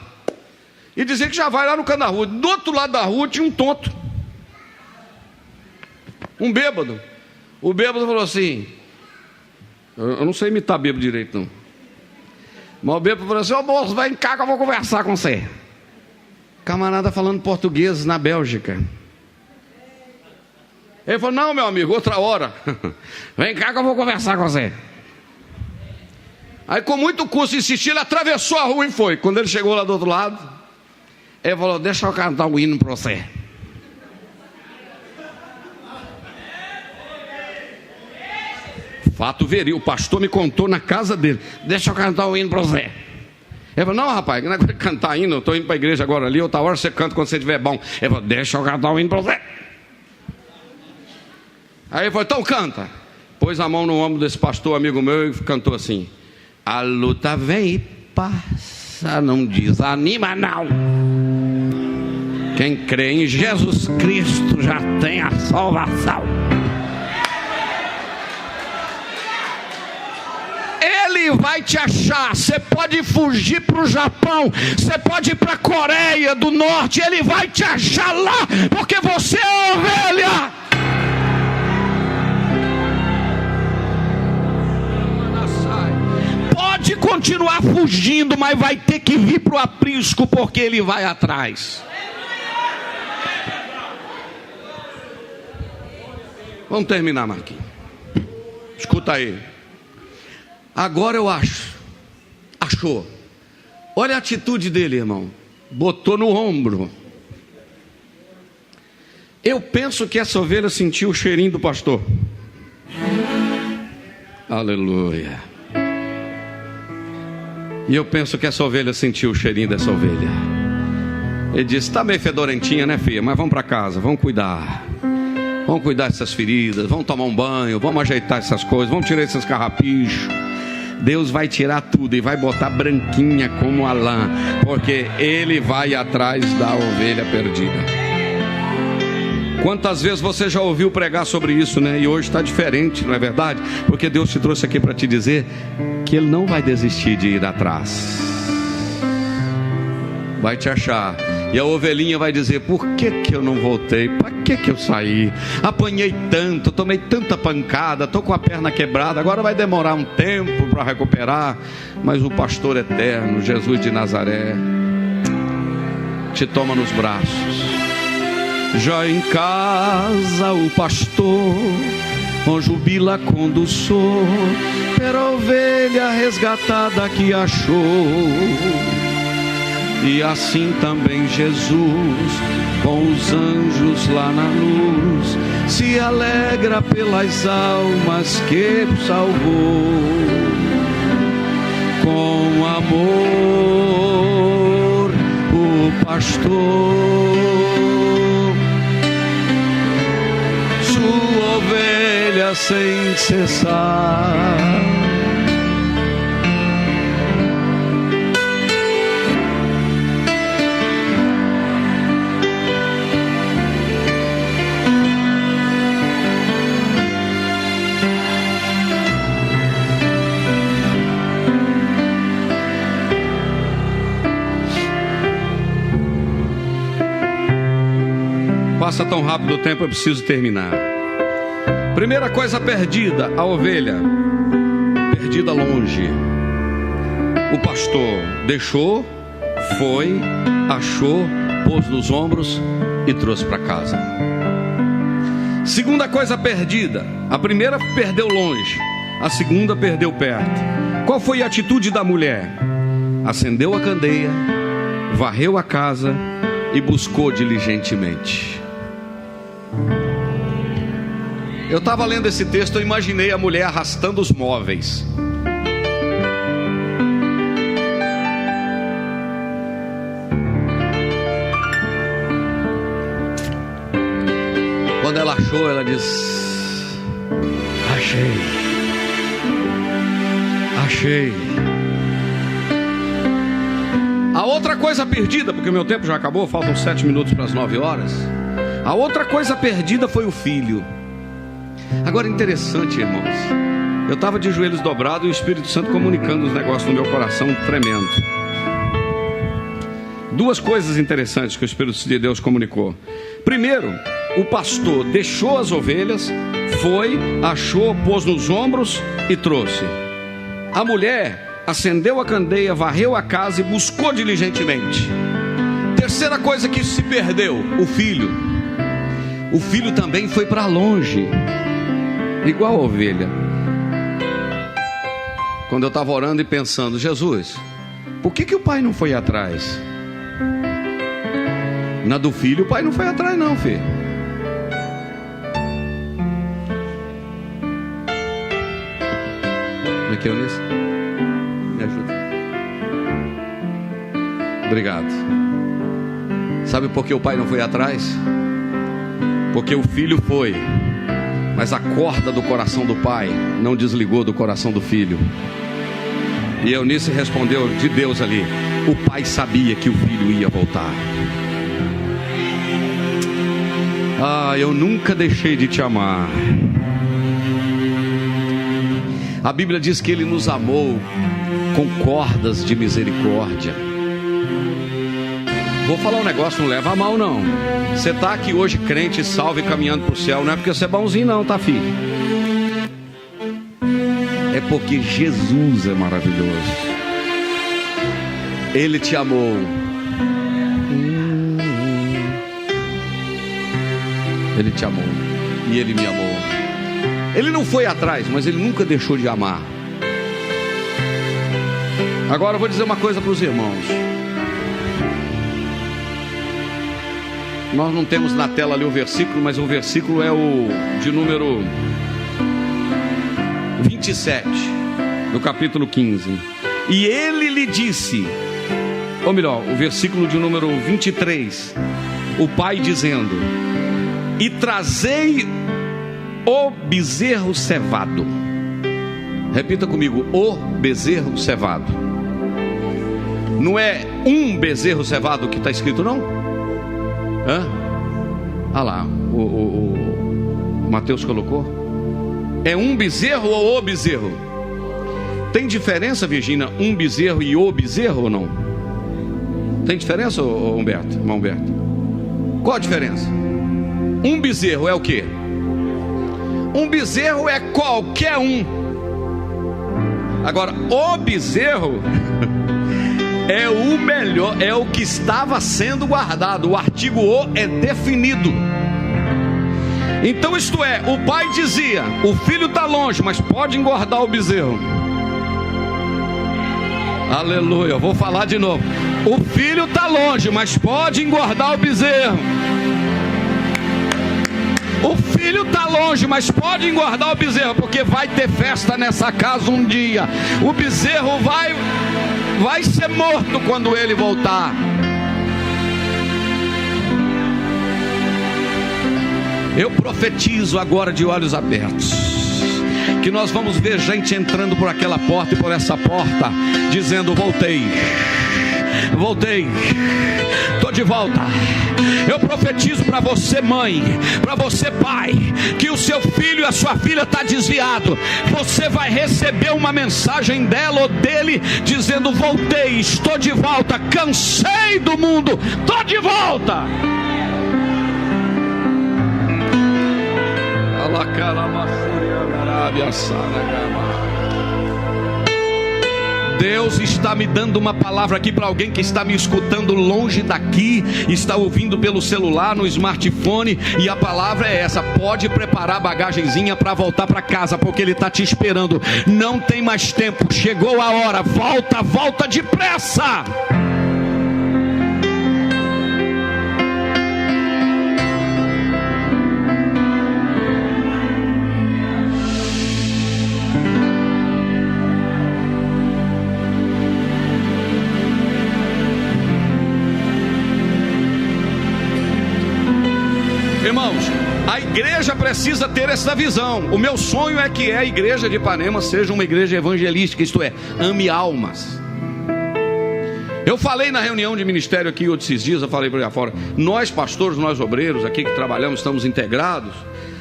E dizer que já vai lá no canto da rua. Do outro lado da rua tinha um tonto, um bêbado. O bêbado falou assim: eu não sei imitar bêbado direito não. Mas o bêbado falou assim: ô moço, vem cá que eu vou conversar com você. Camarada falando português na Bélgica. Ele falou: não, meu amigo, outra hora. Vem cá que eu vou conversar com você. Aí, com muito custo e insistir, ele atravessou a rua e foi. Quando ele chegou lá do outro lado, ele falou: deixa eu cantar um hino para você. Fato verídico, o pastor me contou na casa dele: deixa eu cantar um hino para você. Ele falou: não, rapaz, não é cantar hino, eu estou indo para a igreja agora ali, outra hora você canta quando você estiver bom. Ele falou: deixa eu cantar um hino para você. Aí ele falou: então canta. Pôs a mão no ombro desse pastor amigo meu e cantou assim: a luta vem e passa, não desanima não. Quem crê em Jesus Cristo já tem a salvação. Ele vai te achar. Você pode fugir para o Japão, você pode ir para a Coreia do Norte, ele vai te achar lá, porque você é ovelha. Pode continuar fugindo, mas vai ter que vir para o aprisco, porque ele vai atrás. Vamos terminar, Marquinhos. Escuta aí. Agora eu achou. Olha a atitude dele, irmão. Botou no ombro. Eu penso que essa ovelha sentiu o cheirinho do pastor. Aleluia. E eu penso que essa ovelha sentiu o cheirinho dessa ovelha. Ele disse: está meio fedorentinha, né, filha? Mas vamos para casa, vamos cuidar. Vamos cuidar dessas feridas, vamos tomar um banho, vamos ajeitar essas coisas, vamos tirar esses carrapichos. Deus vai tirar tudo e vai botar branquinha como a lã, porque Ele vai atrás da ovelha perdida. Quantas vezes você já ouviu pregar sobre isso, né? E hoje está diferente, não é verdade? Porque Deus te trouxe aqui para te dizer que Ele não vai desistir de ir atrás. Vai te achar. E a ovelhinha vai dizer: por que eu não voltei? Para que eu saí? Apanhei tanto, tomei tanta pancada, estou com a perna quebrada, agora vai demorar um tempo para recuperar. Mas o pastor eterno, Jesus de Nazaré, te toma nos braços. Já em casa o pastor jubila condução pela ovelha resgatada que achou. E assim também Jesus, com os anjos lá na luz, se alegra pelas almas que salvou. Com amor o pastor sua ovelha sem cessar. Passa tão rápido o tempo, eu preciso terminar. Primeira coisa perdida, a ovelha perdida longe. O pastor deixou, foi, achou, pôs nos ombros e trouxe para casa. Segunda coisa perdida, a primeira perdeu longe, a segunda perdeu perto. Qual foi a atitude da mulher? Acendeu a candeia, varreu a casa e buscou diligentemente. Eu estava lendo esse texto, eu imaginei a mulher arrastando os móveis. Quando ela achou, ela disse: achei. A outra coisa perdida, porque o meu tempo já acabou, faltam 7 minutos para as 9 horas. A outra coisa perdida foi o filho. Agora, interessante, irmãos, eu estava de joelhos dobrados e o Espírito Santo comunicando os negócios no meu coração, tremendo. Duas coisas interessantes que o Espírito de Deus comunicou. Primeiro, o pastor deixou as ovelhas, foi, achou, pôs nos ombros e trouxe. A mulher acendeu a candeia, varreu a casa e buscou diligentemente. Terceira coisa que se perdeu: o filho. O filho também foi para longe, igual a ovelha. Quando eu estava orando e pensando: Jesus, por que o pai não foi atrás? Na do filho, o pai não foi atrás não, filho. Como é que é, Eunice? Me ajuda. Obrigado. Sabe por que o pai não foi atrás? Porque o filho foi, mas a corda do coração do pai não desligou do coração do filho. E Eunice respondeu de Deus ali: o pai sabia que o filho ia voltar. Ah, eu nunca deixei de te amar. A Bíblia diz que Ele nos amou com cordas de misericórdia. Vou falar um negócio, não leva a mal não. Você está aqui hoje crente, salvo e caminhando para o céu, não é porque você é bonzinho não, tá, filho? É porque Jesus é maravilhoso. Ele te amou. Ele te amou e Ele me amou. Ele não foi atrás, mas Ele nunca deixou de amar. Agora eu vou dizer uma coisa para os irmãos. Nós não temos na tela ali o versículo, mas o versículo é o de número 27 do capítulo 15. E ele lhe disse, ou melhor, o versículo de número 23, o pai dizendo: e trazei o bezerro cevado. Repita comigo: o bezerro cevado. Não é um bezerro cevado que está escrito não? Hã? Ah lá, o Mateus colocou. É um bezerro ou o bezerro? Tem diferença, Virgínia, um bezerro e o bezerro ou não? Tem diferença, Humberto? Irmão Humberto? Qual a diferença? Um bezerro é o quê? Um bezerro é qualquer um. Agora, o bezerro é o melhor, é o que estava sendo guardado. O artigo o é definido. Então isto é, o pai dizia: o filho está longe, mas pode engordar o bezerro. Aleluia, vou falar de novo. O filho está longe, mas pode engordar o bezerro. O filho está longe, mas pode engordar o bezerro, porque vai ter festa nessa casa um dia. O bezerro vai ser morto quando ele voltar. Eu profetizo agora de olhos abertos que nós vamos ver gente entrando por aquela porta e por essa porta dizendo: voltei, estou de volta. Eu profetizo para você, mãe, para você, pai, que o seu filho e a sua filha está desviado. Você vai receber uma mensagem dela ou dele dizendo: voltei, estou de volta, cansei do mundo, estou de volta. Deus está me dando uma palavra aqui para alguém que está me escutando longe daqui, está ouvindo pelo celular, no smartphone, e a palavra é essa: pode preparar a bagagenzinha para voltar para casa, porque Ele está te esperando. Não tem mais tempo, chegou a hora, volta depressa. Irmãos, a igreja precisa ter essa visão. O meu sonho é que a igreja de Ipanema seja uma igreja evangelística, isto é, ame almas. Eu falei na reunião de ministério aqui esses dias, eu falei para lá fora, nós pastores, nós obreiros aqui que trabalhamos, estamos integrados,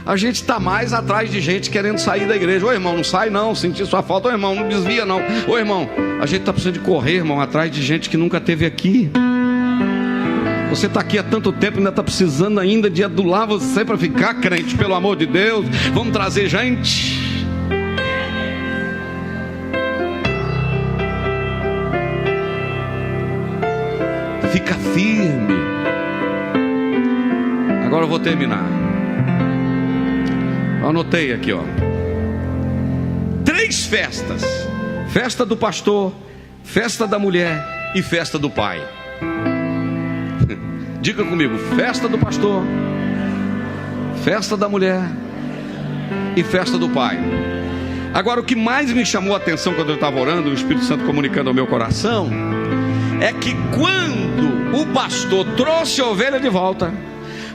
a gente está mais atrás de gente querendo sair da igreja. Ô irmão, não sai não, senti sua falta. Ô irmão, não desvia não. Ô irmão, a gente está precisando de correr, irmão, atrás de gente que nunca esteve aqui. Você está aqui há tanto tempo, ainda está precisando ainda de adular você para ficar crente, pelo amor de Deus. Vamos trazer gente. fica firme. Agora eu vou terminar. Eu anotei aqui, ó. 3 festas: festa do pastor, festa da mulher e festa do pai. Diga comigo: festa do pastor, festa da mulher e festa do pai. Agora, o que mais me chamou a atenção quando eu estava orando, o Espírito Santo comunicando ao meu coração, é que quando o pastor trouxe a ovelha de volta,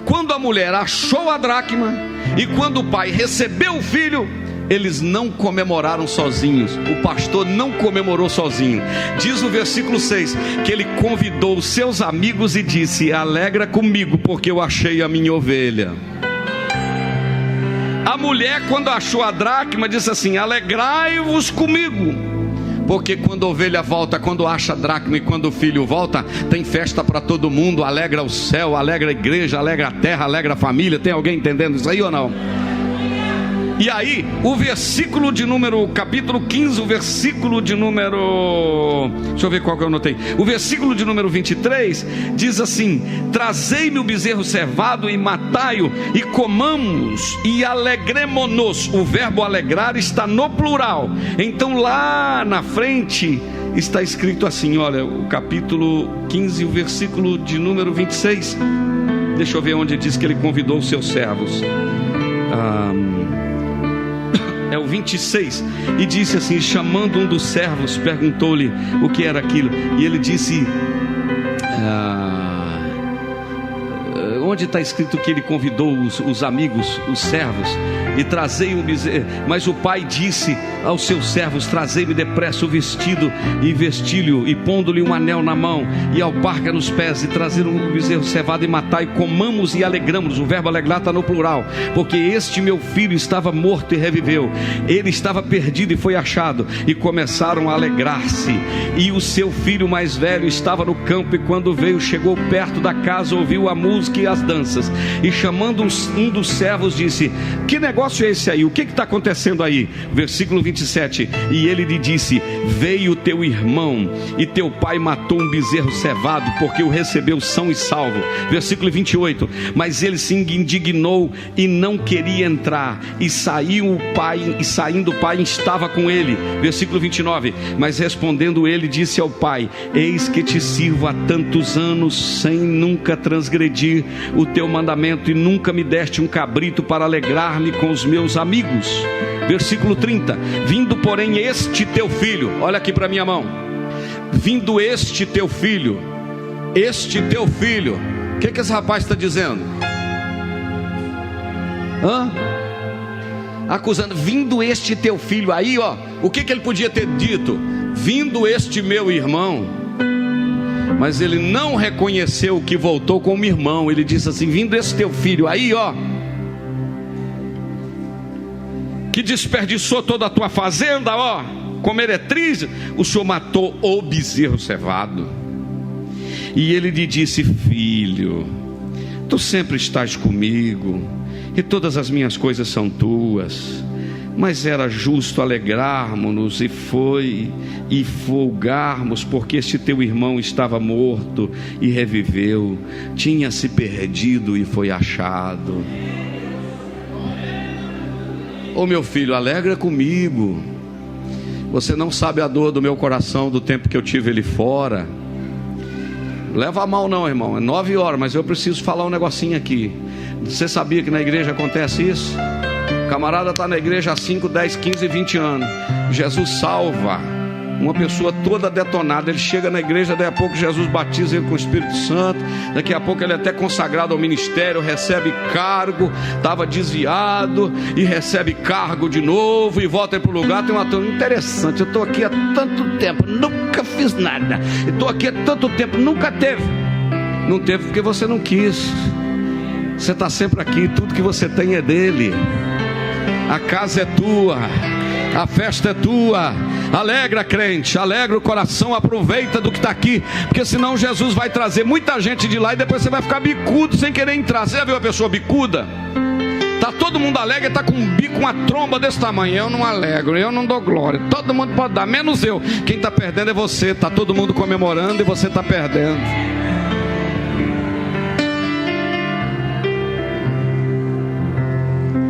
quando a mulher achou a dracma e quando o pai recebeu o filho, eles não comemoraram sozinhos. O pastor não comemorou sozinho. Diz o versículo 6 que ele convidou os seus amigos e disse: alegra comigo, porque eu achei a minha ovelha. A mulher, quando achou a dracma, disse assim: alegrai-vos comigo, porque quando a ovelha volta, quando acha a dracma e quando o filho volta, tem festa para todo mundo. Alegra o céu, alegra a igreja, alegra a terra, alegra a família. Tem alguém entendendo isso aí ou não? E aí, o versículo de número, capítulo 15, o versículo de número, deixa eu ver qual que eu anotei. O versículo de número 23 diz assim: trazei-me o bezerro cevado e matai-o, e comamos e alegremo-nos. O verbo alegrar está no plural. Então lá na frente está escrito assim, olha, o capítulo 15, o versículo de número 26. Deixa eu ver onde diz que ele convidou os seus servos. É o 26, e disse assim: chamando um dos servos, perguntou-lhe o que era aquilo, e ele disse, onde está escrito que ele convidou os amigos, os servos, e trazei um bezerro? Mas o pai disse aos seus servos: trazei-me depressa o vestido e vestilho, e pondo-lhe um anel na mão e alparca nos pés, e trazer um bezerro cevado e matai, comamos e alegramos. O verbo alegrar está no plural, porque este meu filho estava morto e reviveu, ele estava perdido e foi achado. E começaram a alegrar-se. E o seu filho mais velho estava no campo, e quando veio, chegou perto da casa, ouviu a música e as danças, e chamando um dos servos, disse: que negócio é esse aí? O que está acontecendo aí? Versículo 27, e ele lhe disse: veio teu irmão e teu pai matou um bezerro cevado, porque o recebeu são e salvo. Versículo 28, mas ele se indignou e não queria entrar, e saindo o pai estava com ele. Versículo 29, mas respondendo ele, disse ao pai: eis que te sirvo há tantos anos sem nunca transgredir o teu mandamento, e nunca me deste um cabrito para alegrar-me com os meus amigos. Versículo 30, vindo porém este teu filho, olha aqui para minha mão, vindo este teu filho, o que esse rapaz está dizendo? Acusando, vindo este teu filho. Aí ó, o que ele podia ter dito? Vindo este meu irmão. Mas ele não reconheceu que voltou como irmão. Ele disse assim: vindo esse teu filho aí ó, que desperdiçou toda a tua fazenda, ó, com meretriz, o Senhor matou o bezerro cevado. E ele lhe disse: filho, tu sempre estás comigo, e todas as minhas coisas são tuas, mas era justo alegrarmos-nos e folgarmos, porque este teu irmão estava morto e reviveu, tinha se perdido e foi achado. Ô meu filho, alegra comigo. Você não sabe a dor do meu coração do tempo que eu tive ele fora. Leva a mal não, irmão, é 9 horas, mas eu preciso falar um negocinho aqui. Você sabia que na igreja acontece isso? O camarada está na igreja há 5, 10, 15, 20 anos. Jesus salva uma pessoa toda detonada. Ele chega na igreja, daqui a pouco Jesus batiza ele com o Espírito Santo, daqui a pouco ele é até consagrado ao ministério, recebe cargo, estava desviado e recebe cargo de novo e volta para o lugar. Tem uma turma interessante: eu estou aqui há tanto tempo, nunca fiz nada, estou aqui há tanto tempo, nunca teve. Não teve porque você não quis. Você está sempre aqui, tudo que você tem é dele. A casa é tua, a festa é tua. Alegra, crente, alegra o coração, aproveita do que está aqui, porque senão Jesus vai trazer muita gente de lá e depois você vai ficar bicudo sem querer entrar. Você já viu a pessoa bicuda? Está todo mundo alegre, está com um bico, uma tromba desse tamanho. Eu não alegro, eu não dou glória. Todo mundo pode dar, menos eu. Quem está perdendo é você. Está todo mundo comemorando e você está perdendo.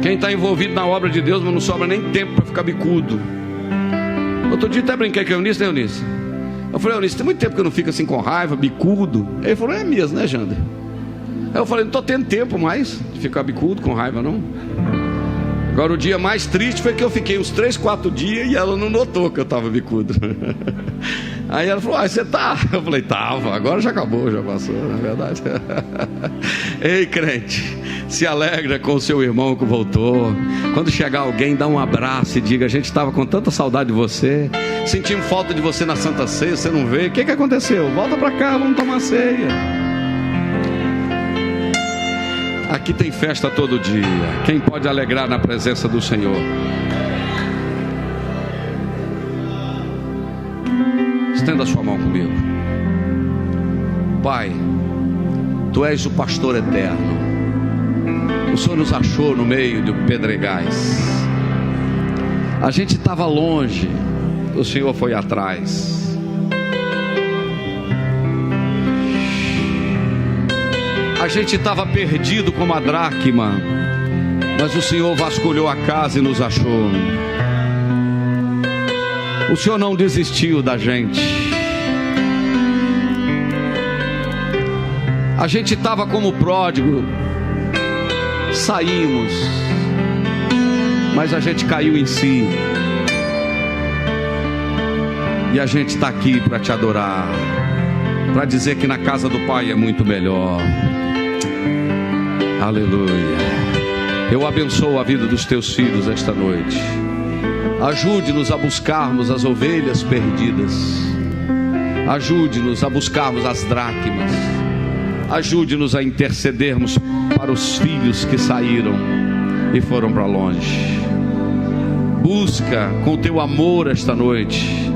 Quem está envolvido na obra de Deus, mas não sobra nem tempo para ficar bicudo. Outro dia até brinquei com a Eunice, né, Eunice? Eu falei: Eunice, tem muito tempo que eu não fico assim com raiva, bicudo. Ele falou: é mesmo, né, Jander? Aí eu falei: não estou tendo tempo mais de ficar bicudo, com raiva, não. Agora, o dia mais triste foi que eu fiquei uns 3, 4 dias e ela não notou que eu estava bicudo. Aí ela falou: você tá? Eu falei: tava, agora já acabou, já passou, na verdade. Ei, crente, se alegra com o seu irmão que voltou. Quando chegar alguém, dá um abraço e diga: a gente estava com tanta saudade de você, sentimos falta de você na Santa Ceia, você não veio, o que aconteceu? Volta para cá, vamos tomar ceia. Aqui tem festa todo dia. Quem pode alegrar na presença do Senhor? Estenda a sua mão comigo. Pai, Tu és o pastor eterno. O Senhor nos achou no meio de pedregais. A gente estava longe, o Senhor foi atrás. A gente estava perdido como a dracma, mas o Senhor vasculhou a casa e nos achou. O Senhor não desistiu da gente. A gente estava como pródigo, saímos, mas a gente caiu em si. E a gente está aqui para te adorar, para dizer que na casa do Pai é muito melhor. Aleluia. Eu abençoo a vida dos teus filhos esta noite. Ajude-nos a buscarmos as ovelhas perdidas. Ajude-nos a buscarmos as dracmas. Ajude-nos a intercedermos para os filhos que saíram e foram para longe. Busca com teu amor esta noite.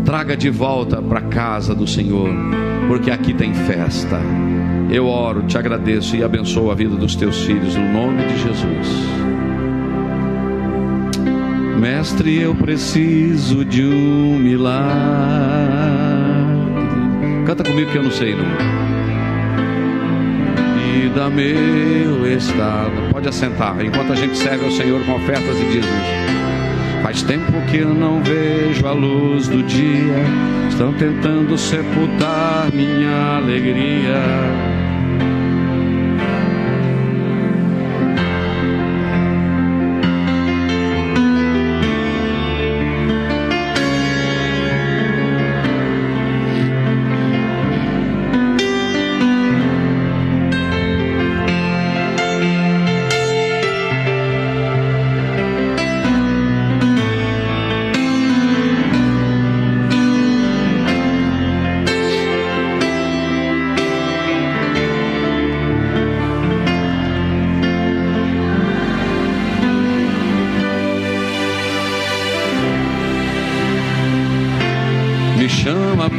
Traga de volta para a casa do Senhor, porque aqui tem festa. Eu oro, te agradeço e abençoo a vida dos teus filhos no nome de Jesus. Mestre, eu preciso de um milagre. Canta comigo que eu não sei não. E dá meu estado. Pode assentar enquanto a gente serve ao Senhor com ofertas e dízimos. Faz tempo que eu não vejo a luz do dia. Estão tentando sepultar minha alegria.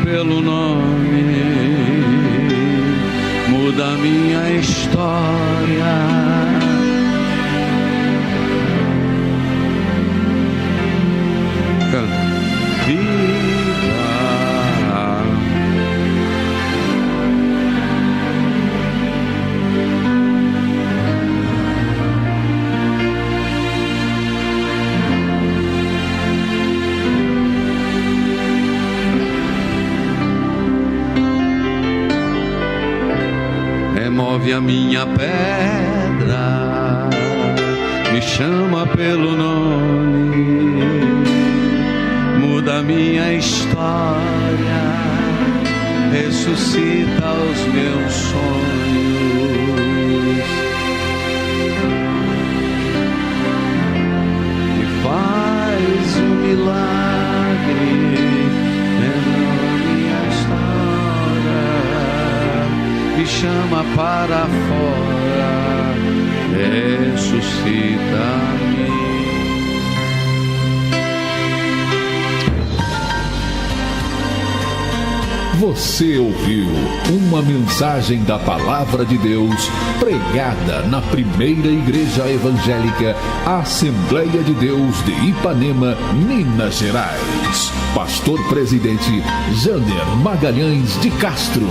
Pelo nome, muda a minha história. Canta. Vida. Remove a minha pedra, me chama pelo nome, muda a minha história, ressuscita os meus sonhos e faz um milagre. Me chama para fora, ressuscita-me. Você ouviu uma mensagem da Palavra de Deus pregada na primeira igreja evangélica Assembleia de Deus de Ipanema, Minas Gerais. Pastor Presidente Jander Magalhães de Castro.